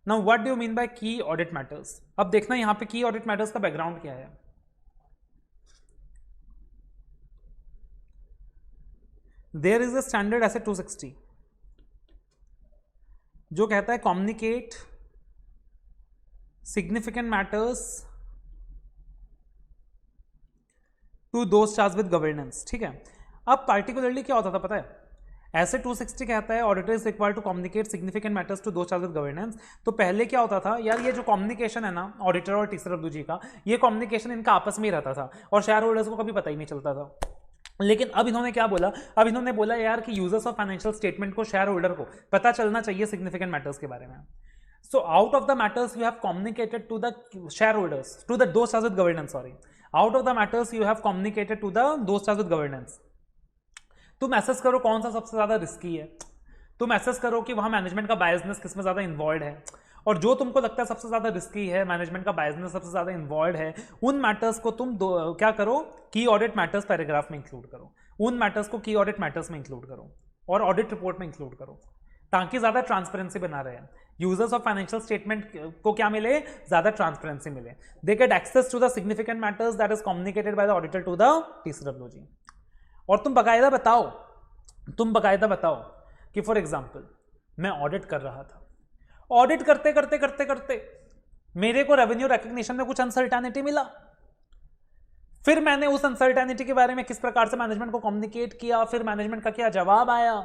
Now what do you mean by की audit matters? अब देखना यहां पे की ऑडिट मैटर्स का बैकग्राउंड क्या है। There is a standard SA 260 जो कहता है communicate significant matters to those charge with governance. ठीक है, अब पार्टिकुलरली क्या होता था पता है? ऐसे 260 कहता है auditor is required to communicate significant matters to those charge with governance. तो पहले क्या होता था यार, ये जो कम्युनिकेशन है ना ऑडिटर और TCWG का, ये कम्युनिकेशन इनका आपस में ही रहता था और शेयर होल्डर्स को कभी पता ही नहीं चलता था। लेकिन अब इन्होंने क्या बोला? अब इन्होंने बोला यार कि यूजर्स ऑफ फाइनेंशियल स्टेटमेंट को शेयर होल्डर को पता चलना चाहिए सिग्निफिकेंट मैटर्स के बारे में। So out of the matters you have communicated to the shareholders, to the those charged with governance, sorry. Out of the matters you have communicated to the those charged with governance. तुम assess करो कौन सा सबसे ज्यादा risky है, तुम assess करो कि वहां मैनेजमेंट का बायसनेस किसमें ज्यादा इन्वॉल्व है, और जो तुमको लगता है सबसे ज्यादा रिस्की है, मैनेजमेंट का बायसनेस सबसे ज्यादा इन्वॉल्व है, उन मैटर्स को तुम क्या करो, की ऑडिट मैटर्स पैराग्राफ में इंक्लूड करो, उन मैटर्स को की ऑडिट मैटर्स में इंक्लूड करो और ऑडिट रिपोर्ट में इंक्लूड करो, ताकि ज्यादा ट्रांसपेरेंसी बना रहे। यूजर्स ऑफ फाइनेंशियल स्टेटमेंट को क्या मिले? ज्यादा ट्रांसपेरेंसी मिले। They get access to the significant matters that is communicated by the auditor to the TCWG। और तुम बकायदा बताओ कि फॉर एग्जांपल मैं ऑडिट कर रहा था, ऑडिट करते करते मेरे को रेवेन्यू रिकग्निशन में कुछ अनसर्टेनिटी मिला, फिर मैंने उस अनसर्टेनिटी के बारे में किस प्रकार से मैनेजमेंट को कम्युनिकेट किया, फिर मैनेजमेंट का क्या जवाब आया,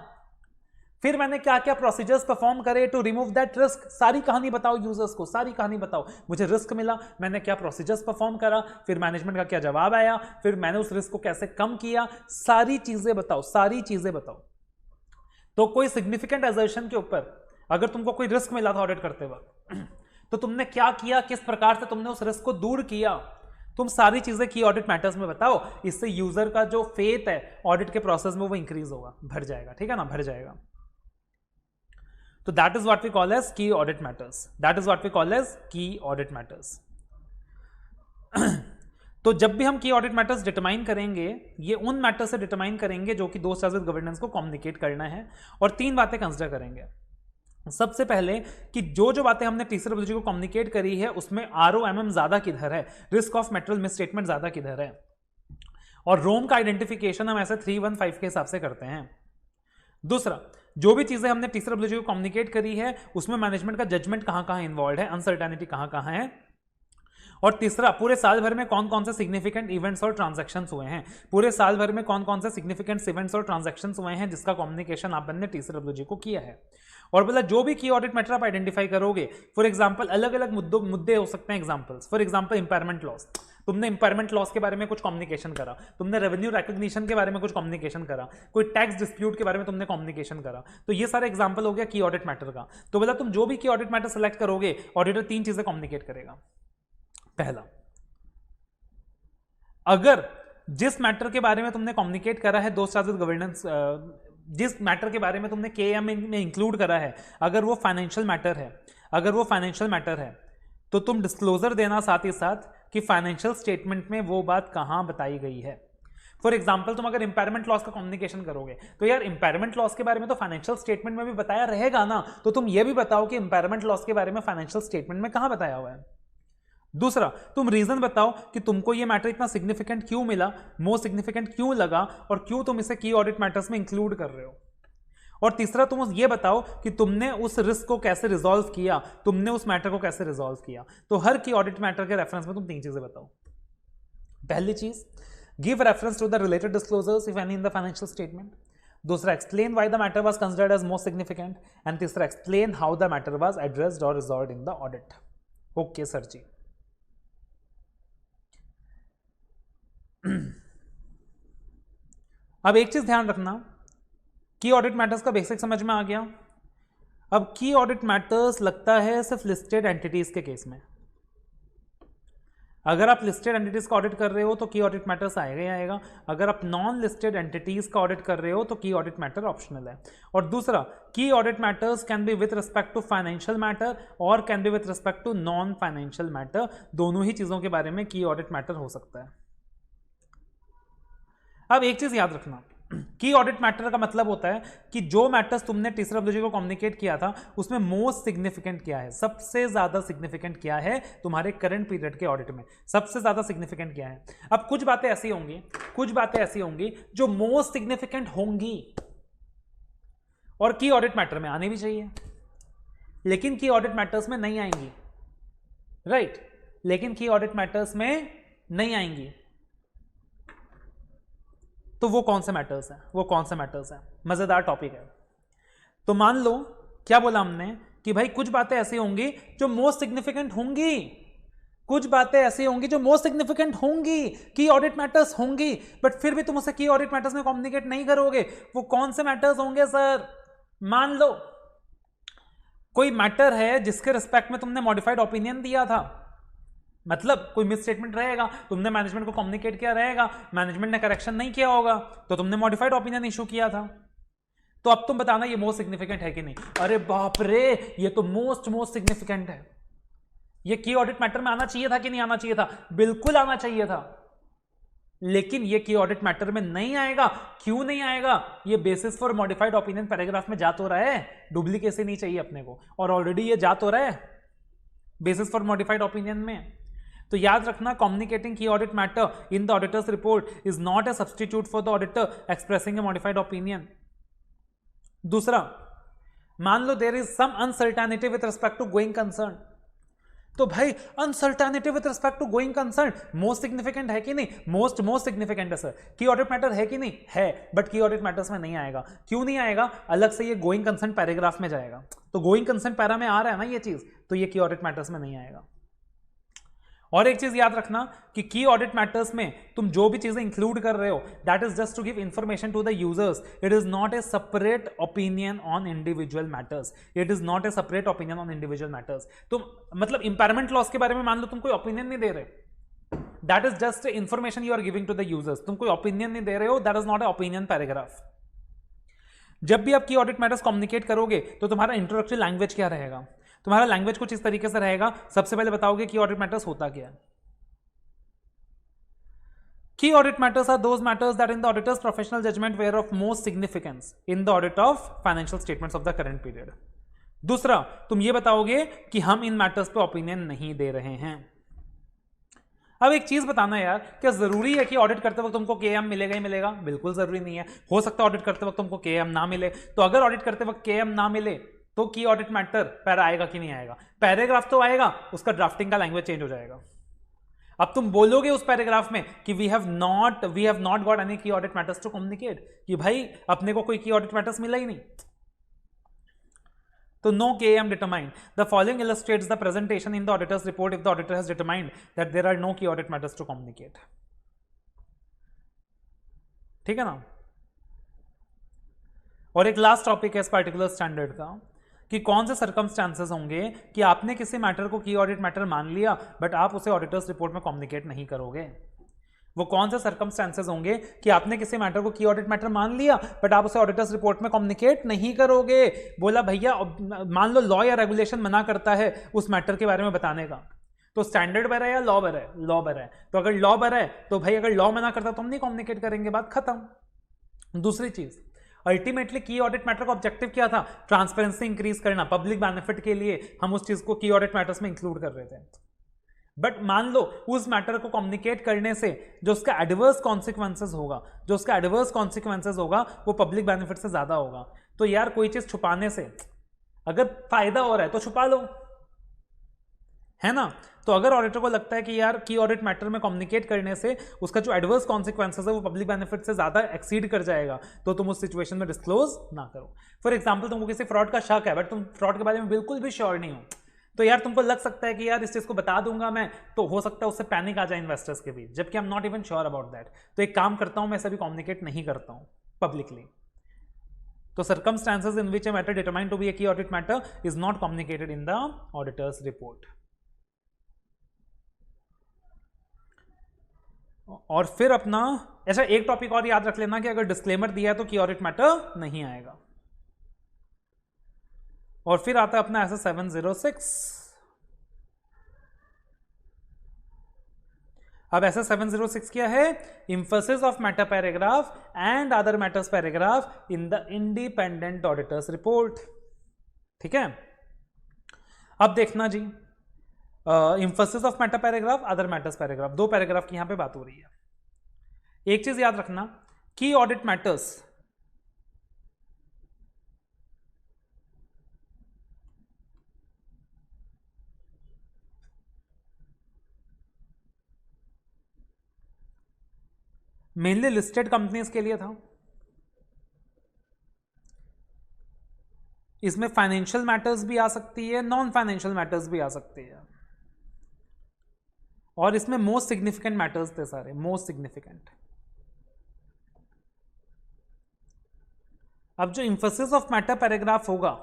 फिर मैंने क्या क्या प्रोसीजर्स परफॉर्म करे टू रिमूव दैट रिस्क। सारी कहानी बताओ यूजर्स को, सारी कहानी बताओ। मुझे रिस्क मिला, मैंने क्या प्रोसीजर्स परफॉर्म करा, फिर मैनेजमेंट का क्या जवाब आया, फिर मैंने उस रिस्क को कैसे कम किया, सारी चीजें बताओ। तो कोई सिग्निफिकेंट असर्शन के ऊपर अगर तुमको कोई रिस्क मिला था ऑडिट करते वक्त, तो तुमने क्या किया, किस प्रकार से तुमने उस रिस्क को दूर किया, तुम सारी चीजें की ऑडिट मैटर्स में बताओ। इससे यूजर का जो फेथ है ऑडिट के प्रोसेस में वो इंक्रीज होगा, भर जाएगा। ठीक है ना, भर जाएगा। तो that is what we call as key audit matters. तो जब भी हम की ऑडिट मैटर्स डिटरमाइन करेंगे, ये उन मैटर्स से डिटरमाइन करेंगे जो कि दो स्टार्स विद गवर्नेंस को कम्युनिकेट करना है, और तीन बातें कंसिडर करेंगे। सबसे पहले कि जो बातें हमने TCWG को कम्युनिकेट करी है उसमें ROMM ज्यादा किधर है, रिस्क ऑफ मटेरियल मिसस्टेटमेंट ज्यादा किधर है, और रोम का आइडेंटिफिकेशन हम ऐसे 315 के हिसाब से करते हैं। दूसरा, जो भी चीजें हमने TCWG को कम्युनिकेट करी है उसमें मैनेजमेंट का जजमेंट कहां कहां इन्वॉल्व है, अनसर्टेनिटी कहां कहां है। और तीसरा, पूरे साल भर में कौन कौन से सिग्निफिकेंट इवेंट्स और ट्रांजैक्शंस हुए हैं, पूरे साल भर में कौन कौन से सिग्निफिकेंट इवेंट्स और ट्रांजैक्शंस हुए हैं जिसका कम्युनिकेशन आप ने TCWG को किया है। और बोला जो भी की ऑडिट मैटर आप आइडेंटिफाई करोगे, फॉर एग्जांपल अलग अलग मुद्दे हो सकते हैं एग्जांपल्स, फॉर एग्जांपल इंपायरमेंट लॉस, तुमने इंपायरमेंट लॉस के बारे में कुछ कम्युनिकेशन करा, तुमने रेवेन्यू रिकॉग्निशन के बारे में कुछ कम्युनिकेशन करा, कोई टैक्स डिस्प्यूट के बारे में तुमने कम्युनिकेशन करा, तो ये सारे एग्जांपल हो गया की ऑडिट मैटर का। तो बोला तुम जो भी की ऑडिट मैटर सेलेक्ट करोगे, ऑडिटर तीन चीजें कम्युनिकेट करेगा। पहला, अगर जिस मैटर के बारे में तुमने कम्युनिकेट करा है दो स्टार्स विद गवर्नेंस, जिस मैटर के बारे में तुमने KM में इंक्लूड करा है, अगर वो फाइनेंशियल मैटर है, तो तुम डिस्क्लोजर देना साथ ही साथ कि फाइनेंशियल स्टेटमेंट में वो बात कहां बताई गई है। फॉर एग्जाम्पल, तुम अगर इंपायरमेंट लॉस का कम्युनिकेशन करोगे तो यार इंपायरमेंट लॉस के बारे में तो फाइनेंशियल स्टेटमेंट में भी बताया रहेगा ना, तो तुम ये भी बताओ कि इंपायरमेंट लॉस के बारे में फाइनेंशियल स्टेटमेंट में कहां बताया हुआ है। दूसरा, तुम रीजन बताओ कि तुमको ये मैटर इतना सिग्निफिकेंट क्यों मिला, मोस्ट सिग्निफिकेंट क्यों लगा, और क्यों तुम इसे की ऑडिट मैटर्स में इंक्लूड कर रहे हो। और तीसरा, तुम ये बताओ कि तुमने उस रिस्क को कैसे रिजॉल्व किया, तुमने उस मैटर को कैसे रिजॉल्व किया। तो हर की ऑडिट मैटर के रेफरेंस में तुम तीन चीजें बताओ। पहली चीज, give reference to the related disclosures if any in the financial statement. दूसरा, explain why the matter was considered as most significant. And तीसरा, explain how the matter was addressed और resolved in the audit. Okay sir ji. अब एक चीज ध्यान रखना, की audit matters का बेसिक समझ में आ गया। अब की ऑडिट मैटर्स लगता है सिर्फ लिस्टेड एंटिटीज के केस में। अगर आप लिस्टेड एंटिटीज का ऑडिट कर रहे हो तो की ऑडिट मैटर्स आएगा ही आएगा। अगर आप नॉन लिस्टेड एंटिटीज का ऑडिट कर रहे हो तो की ऑडिट मैटर ऑप्शनल है। और दूसरा, key audit matters can be with respect to financial matter और can be with respect to non financial matter. दोनों ही चीजों के बारे में की ऑडिट मैटर हो सकता है। अब एक चीज याद रखना, की ऑडिट मैटर का मतलब होता है कि जो मैटर्स तुमने TCWG को कम्युनिकेट किया था उसमें मोस्ट सिग्निफिकेंट क्या है, सबसे ज्यादा सिग्निफिकेंट क्या है तुम्हारे करंट पीरियड के ऑडिट में, सबसे ज्यादा सिग्निफिकेंट क्या है। अब कुछ बातें ऐसी होंगी जो मोस्ट सिग्निफिकेंट होंगी और की ऑडिट मैटर में आने भी चाहिए, लेकिन की ऑडिट मैटर्स में नहीं आएंगी, राइट, लेकिन की ऑडिट मैटर्स में नहीं आएंगी। तो वो कौन से मैटर्स हैं, मजेदार टॉपिक है। तो मान लो क्या बोला हमने कि भाई कुछ बातें ऐसी होंगी जो मोस्ट सिग्निफिकेंट होंगी, की ऑडिट मैटर्स होंगी, बट फिर भी तुम उसे की ऑडिट मैटर्स में कम्युनिकेट नहीं करोगे। वो कौन से मैटर्स होंगे सर? मान लो कोई मैटर है जिसके रिस्पेक्ट में तुमने मॉडिफाइड ओपिनियन दिया था, मतलब कोई मिस स्टेटमेंट रहेगा, तुमने मैनेजमेंट को कम्युनिकेट किया रहेगा, मैनेजमेंट ने करेक्शन नहीं किया होगा, तो तुमने मॉडिफाइड ओपिनियन इशू किया था। तो अब तुम बताना ये मोस्ट सिग्निफिकेंट है कि नहीं। अरे बाप रे, ये तो मोस्ट सिग्निफिकेंट है, ये की ऑडिट मैटर में आना चाहिए था कि नहीं आना चाहिए था? बिल्कुल आना चाहिए था, लेकिन ये की ऑडिट मैटर में नहीं आएगा। क्यों नहीं आएगा? ये basis for modified opinion paragraph में जा तो रहा है, डुप्लीकेसी नहीं चाहिए अपने को, और ऑलरेडी ये जा तो रहा है बेसिस फॉर मॉडिफाइड ओपिनियन में। तो याद रखना, communicating key audit matter in the auditor's report is not a substitute for the auditor expressing a modified opinion. दूसरा, मान लो there is some uncertainty with respect to going concern, तो भाई uncertainty with respect to going concern most significant है कि नहीं? Most significant है sir. Key audit matter है कि नहीं? है, बट की ऑडिट मैटर्स में नहीं आएगा। क्यों नहीं आएगा? अलग से ये गोइंग कंसर्न पैराग्राफ में जाएगा, तो गोइंग कंसर्न पैरा में आ रहा है ना ये चीज, तो ये की ऑडिट मैटर्स में नहीं आएगा। और एक चीज याद रखना कि की ऑडिट मैटर्स में तुम जो भी चीजें इंक्लूड कर रहे हो, that is just to give information to the users, it is not a separate opinion on individual matters, तुम मतलब इंपायरमेंट लॉस के बारे में मान लो तुम कोई ओपिनियन नहीं दे रहे, that is just information you are giving to the users, तुम कोई ओपिनियन नहीं दे रहे हो, that is not a opinion paragraph. जब भी आप की ऑडिट मैटर्स कम्युनिकेट करोगे तो तुम्हारा इंट्रोडक्टरी लैंग्वेज क्या रहेगा? तुम्हारा लैंग्वेज कुछ इस तरीके से रहेगा, सबसे पहले बताओगे कि ऑडिट मैटर्स होता क्या है, Key audit matters are those matters that in the auditor's professional judgment were of most significance in the audit of financial statements of the current period. दूसरा, तुम ये बताओगे कि हम इन मैटर्स पे ओपिनियन नहीं दे रहे हैं. अब एक चीज बताना यार, क्या जरूरी है कि ऑडिट करते वक्त तुमको केएम मिलेगा ही मिलेगा? बिल्कुल जरूरी नहीं है. हो सकता है ऑडिट करते वक्त तुमको केएम ना मिले. तो अगर ऑडिट करते वक्त केएम ना मिले तो की ऑडिट मैटर पैरा आएगा कि नहीं आएगा? पैराग्राफ तो आएगा, उसका ड्राफ्टिंग का लैंग्वेज चेंज हो जाएगा. अब तुम बोलोगे उस पैराग्राफ में कि we have not got any key audit matters to communicate, कि भाई अपने को कोई की ऑडिट मैटर्स मिला ही नहीं. तो no KM determined. The following illustrates the presentation in the auditor's report if the auditor has determined that there are no key audit matters to communicate. ठीक है ना? और एक लास्ट टॉपिक है इस पर्टिकुलर स्टैंडर्ड का कि कौन से सर्कमस्टांसेस होंगे कि आपने किसी मैटर को की ऑडिट मैटर मान लिया बट आप उसे ऑडिटर्स रिपोर्ट में कम्युनिकेट नहीं करोगे. वो कौन से सर्कमस्टेंसेस होंगे कि आपने किसी मैटर को की ऑडिट मैटर मान लिया बट आप उसे ऑडिटर्स रिपोर्ट में कम्युनिकेट नहीं करोगे. बोला भैया मान लो लॉ या रेगुलेशन मना करता है उस मैटर के बारे में बताने का, तो स्टैंडर्ड बर है या लॉ बर है? लॉ बर है. तो अगर लॉ बर है तो भाई अगर लॉ मना करता तो हम नहीं कम्युनिकेट करेंगे, बात खत्म. दूसरी चीज, अल्टीमेटली की ऑडिट मैटर का ऑब्जेक्टिव क्या था? ट्रांसपेरेंसी इंक्रीज करना, पब्लिक बेनिफिट के लिए हम उस चीज को की ऑडिट मैटर्स में इंक्लूड कर रहे थे. बट मान लो उस मैटर को कम्युनिकेट करने से जो उसका एडवर्स कॉन्सिक्वेंसेस होगा वो पब्लिक बेनिफिट से ज्यादा होगा. तो यार कोई चीज छुपाने से अगर फायदा हो रहा है तो छुपा लो, है ना? तो अगर ऑडिटर को लगता है कि यार की ऑडिट मैटर में कम्युनिकेट करने से उसका जो एडवर्स कॉन्सिक्वेंसेस है वो पब्लिक बेनिफिट से ज्यादा एक्सीड कर जाएगा तो तुम उस सिचुएशन में डिस्क्लोज ना करो. फॉर एग्जाम्पल तुमको किसी फ्रॉड का शक है बट तुम फ्रॉड के बारे में बिल्कुल भी श्योर नहीं हो, तो यार तुमको लग सकता है कि यार इस चीज को बता दूंगा मैं तो हो सकता है उससे पैनिक आ जाए इन्वेस्टर्स के बीच, जबकि I am not even sure about that. तो एक काम करता हूं, मैं ऐसा भी कम्युनिकेट नहीं करता हूं पब्लिकली. तो circumstances in which a matter determined to be a key audit matter is not communicated in the auditor's report. और फिर अपना ऐसा एक टॉपिक और याद रख लेना कि अगर डिस्क्लेमर दिया है तो की ऑडिट मैटर नहीं आएगा. और फिर आता है अपना ऐसा 706. अब ऐसा 706 क्या है? Emphasis of matter paragraph and other matters paragraph in the independent auditor's report. ठीक है, अब देखना जी, emphasis of matter paragraph, other matters paragraph, दो पैराग्राफ की यहां पे बात हो रही है. एक चीज याद रखना, की audit matters mainly listed companies के लिए था. इसमें फाइनेंशियल मैटर्स भी आ सकती है, नॉन फाइनेंशियल मैटर्स भी आ सकती है. और इसमें मोस्ट सिग्निफिकेंट मैटर्स थे सारे, मोस्ट सिग्निफिकेंट. अब जो एम्फेसिस ऑफ मैटर पैराग्राफ होगा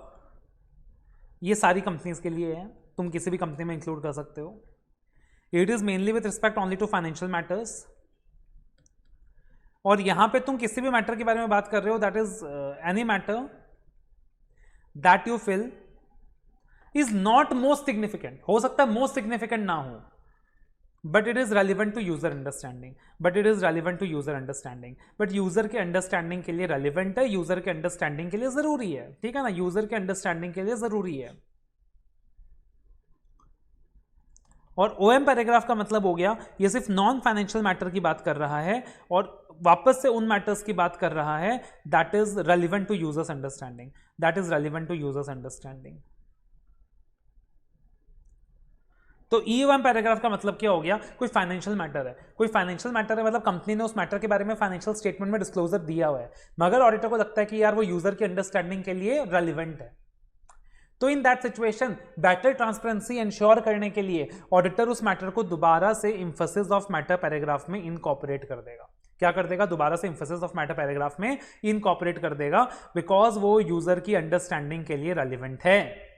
ये सारी कंपनीज के लिए है, तुम किसी भी कंपनी में इंक्लूड कर सकते हो. It is mainly with respect only to financial matters. और यहां पे तुम किसी भी मैटर के बारे में बात कर रहे हो, that is any matter that you feel is not most significant. हो सकता है मोस्ट सिग्निफिकेंट ना हो but it is relevant to user understanding. But user के अंडरस्टैंडिंग के लिए रेलिवेंट है, यूजर के अंडरस्टैंडिंग के लिए जरूरी है. ठीक है ना, यूजर के अंडरस्टैंडिंग के लिए जरूरी है. और ओएम पैराग्राफ का मतलब हो गया ये सिर्फ नॉन फाइनेंशियल मैटर की बात कर रहा है और वापस से उन मैटर्स की बात कर रहा है that is relevant to users understanding. तो ईओएम पैराग्राफ का मतलब क्या हो गया? कोई फाइनेंशियल मैटर है, मतलब कंपनी ने उस मैटर के बारे में फाइनेंशियल स्टेटमेंट में डिस्क्लोजर दिया हुआ है मगर ऑडिटर को लगता है कि यार वो यूजर की अंडरस्टैंडिंग के लिए रेलिवेंट है. तो in that situation better transparency ensure करने के लिए ऑडिटर उस मैटर को दोबारा से एम्फेसिस ऑफ मैटर पैराग्राफ में इनकॉर्पोरेट कर देगा. क्या कर देगा? दोबारा से एम्फेसिस ऑफ मैटर पैराग्राफ में इनकॉर्पोरेट कर देगा बिकॉज वो यूजर की अंडरस्टैंडिंग के लिए रेलिवेंट है.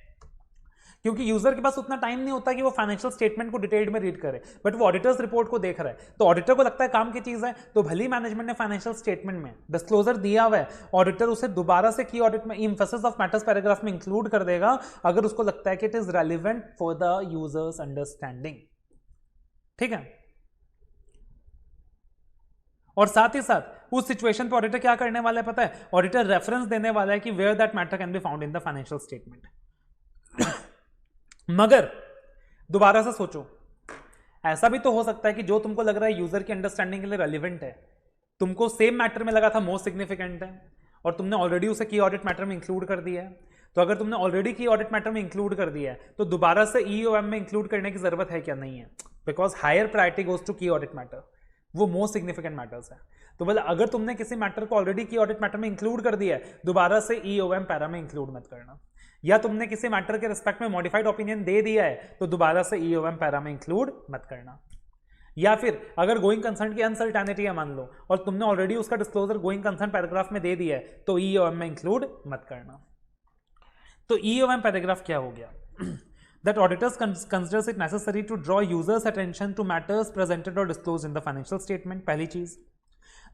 क्योंकि यूजर के पास उतना टाइम नहीं होता कि वो फाइनेंशियल स्टेटमेंट को डिटेल्ड में रीड करे बट वो ऑडिटर्स रिपोर्ट को देख रहा है. तो ऑडिटर को लगता है काम की चीज है, तो भली मैनेजमेंट ने फाइनेंशियल स्टेटमेंट में डिस्क्लोजर दिया हुआ है, ऑडिटर उसे दोबारा से की ऑडिट में एम्फेसिस ऑफ मैटर्स पैराग्राफ में इंक्लूड कर देगा अगर उसको लगता है कि it is relevant for the users understanding. ठीक है, और साथ ही साथ उस सिचुएशन पे ऑडिटर क्या करने वाला है पता है, ऑडिटर रेफरेंस देने वाला है कि where that matter can be found in the financial statement. मगर दोबारा से सोचो, ऐसा भी तो हो सकता है कि जो तुमको लग रहा है यूजर की अंडरस्टैंडिंग के लिए रेलिवेंट है, तुमको सेम मैटर में लगा था मोस्ट सिग्निफिकेंट है, और तुमने ऑलरेडी उसे की ऑडिट मैटर में इंक्लूड कर दिया है। तो अगर तुमने ऑलरेडी की ऑडिट मैटर में इंक्लूड कर दिया है तो दोबारा से ईओएम में इंक्लूड करने की जरूरत है क्या? नहीं है, because higher priority goes to key audit matter, वो मोस्ट सिग्निफिकेंट मैटर्स है। तो बोला अगर तुमने किसी मैटर को ऑलरेडी की ऑडिट मैटर में इंक्लूड कर दिया है, दोबारा से ईओएम पैरा में इंक्लूड मत करना। या तुमने किसी मैटर के रिस्पेक्ट में मॉडिफाइड ओपिनियन दे दिया है तो दोबारा से ईओएम पैरा में इंक्लूड मत करना। या फिर अगर गोइंग कंसर्न की अनसर्टेनिटी है मान लो, और तुमने ऑलरेडी उसका डिस्क्लोजर गोइंग कंसर्न पैराग्राफ में दे दिया है, तो ईओएम में इंक्लूड मत करना। तो ईओएम पैराग्राफ क्या हो गया? That auditors considers it necessary to draw users' attention to matters presented or disclosed in the financial statement, पहली चीज।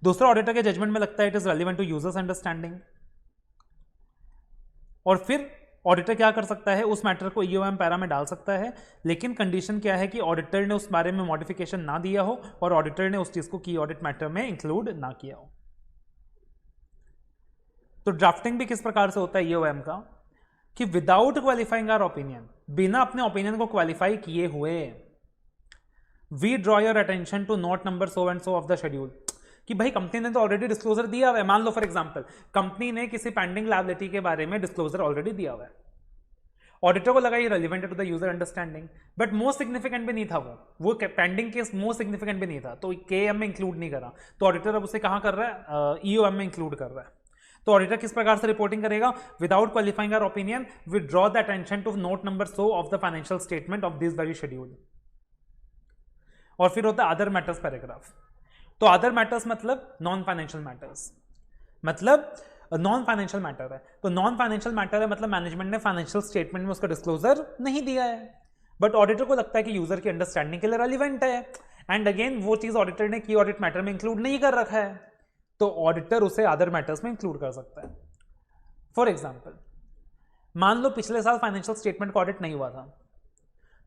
दूसरा, ऑडिटर के जजमेंट में लगता है it is relevant to users understanding. और फिर ऑडिटर क्या कर सकता है, उस मैटर को ईओएम पैरा में डाल सकता है, लेकिन कंडीशन क्या है कि ऑडिटर ने उस बारे में मॉडिफिकेशन ना दिया हो और ऑडिटर ने उस चीज को की ऑडिट मैटर में इंक्लूड ना किया हो। तो ड्राफ्टिंग भी किस प्रकार से होता है ईओएम का, कि विदाउट क्वालिफाइंग आवर ओपिनियन, बिना अपने ओपिनियन को क्वालिफाई किए हुए, we draw your attention to note number so and so of the schedule, कि भाई कंपनी ने तो ऑलरेडी डिस्क्लोजर दिया हुआ है। मान लो फॉर एग्जांपल कंपनी ने किसी पेंडिंग लायबिलिटी के बारे में डिस्क्लोजर ऑलरेडी दिया हुआ है, ऑडिटर को लगा ये relevant to the user understanding, but most significant भी नहीं था, वो पेंडिंग केस मोस्ट सिग्निफिकेंट भी नहीं था, तो केएम में इंक्लूड नहीं करा, तो ऑडिटर अब उसे कहां कर रहा है, ईओएम में इंक्लूड कर रहा है। तो ऑडिटर किस प्रकार से रिपोर्टिंग करेगा, without qualifying our opinion we draw the attention to note number so of the financial statement of this very schedule. और फिर होता है अदर मैटर्स पैराग्राफ। तो अदर मैटर्स मतलब नॉन फाइनेंशियल मैटर्स, मतलब नॉन फाइनेंशियल मैटर है, तो non financial matter है मतलब मैनेजमेंट ने फाइनेंशियल स्टेटमेंट में उसका डिस्क्लोजर नहीं दिया है, बट ऑडिटर को लगता है कि यूजर की अंडरस्टैंडिंग के लिए रेलिवेंट है, एंड अगेन वो चीज ऑडिटर ने की ऑडिट मैटर में इंक्लूड नहीं कर रखा है, तो ऑडिटर उसे अदर मैटर्स में इंक्लूड कर सकता है। फॉर एग्जाम्पल मान लो पिछले साल फाइनेंशियल स्टेटमेंट का ऑडिट नहीं हुआ था,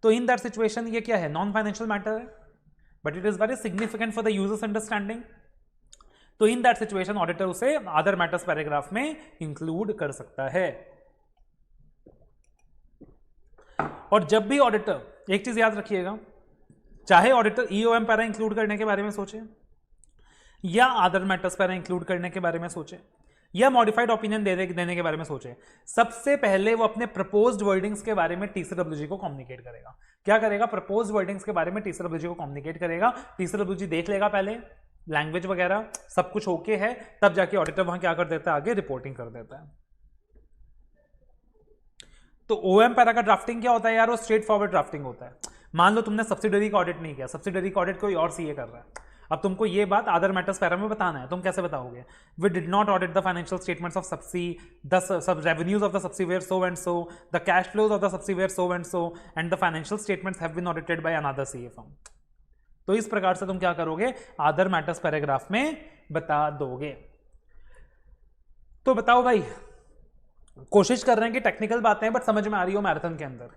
तो इन दैट सिचुएशन ये क्या है, नॉन फाइनेंशियल मैटर है, but it is very significant for the users understanding, तो इन दैट सिचुएशन ऑडिटर उसे अदर मैटर्स पैराग्राफ में इंक्लूड कर सकता है। और जब भी ऑडिटर, एक चीज याद रखिएगा, चाहे ऑडिटर ईओएम पैरा इंक्लूड करने के बारे में सोचे या अदर मैटर्स पैरा इंक्लूड करने के बारे में सोचे या मॉडिफाइड ओपिनियन देने के बारे में सोचे, सबसे पहले वो अपने प्रपोज्ड वर्डिंग्स के बारे में टीसीडब्ल्यूजी को कम्युनिकेट करेगा। क्या करेगा, प्रपोज्ड वर्डिंग्स के बारे में टीसीडब्ल्यूजी को कम्युनिकेट करेगा। टीसीडब्ल्यूजी देख लेगा पहले, लैंग्वेज वगैरह सब कुछ ओके है, तब जाके ऑडिटर वहां क्या कर देता है, आगे रिपोर्टिंग कर देता है। तो ओएम पैरा का ड्राफ्टिंग क्या होता है यार, वो स्ट्रेट फॉरवर्ड ड्राफ्टिंग होता है। मान लो तुमने सब्सिडरी का ऑडिट नहीं किया, सब्सिडरी का ऑडिट कोई और सीए कर रहा है, अब तुमको ये बात अदर मैटर्स पैरा में बताना है, तुम कैसे बताओगे, we did not audit the financial statements of subsi, the sub revenues of the subsi were so and so, the cash flows of the subsi were so and so, and the financial statements have been audited by another CA firm. तो इस प्रकार से तुम क्या करोगे, other matters paragraph में बता दोगे। तो बताओ भाई, कोशिश कर रहे हैं कि टेक्निकल बातें बट समझ में आ रही हो मैराथन के अंदर,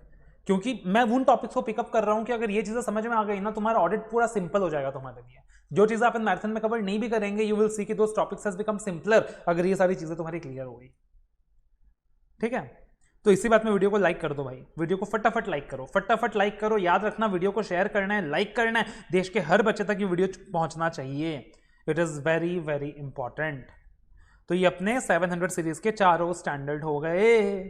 क्योंकि मैं उन टॉपिक्स को पिकअप कर रहा हूं कि अगर ये चीजें समझ में आ गई ना, तुम्हारा ऑडिट पूरा सिंपल हो जाएगा तुम्हारे लिए। जो चीजें अपन मैराथन में कवर नहीं भी करेंगे, यू विल सी कि those topics has become simpler अगर ये सारी चीजें तुम्हारी क्लियर हो गई। ठीक है, तो इसी बात में वीडियो को लाइक कर दो भाई, वीडियो को फटाफट लाइक करो, फटाफट लाइक करो। याद रखना वीडियो को शेयर करना है, लाइक करना है, देश के हर बच्चे तक ये वीडियो पहुंचना चाहिए, it is very very important. तो ये अपने 700 सीरीज के चारों स्टैंडर्ड हो गए।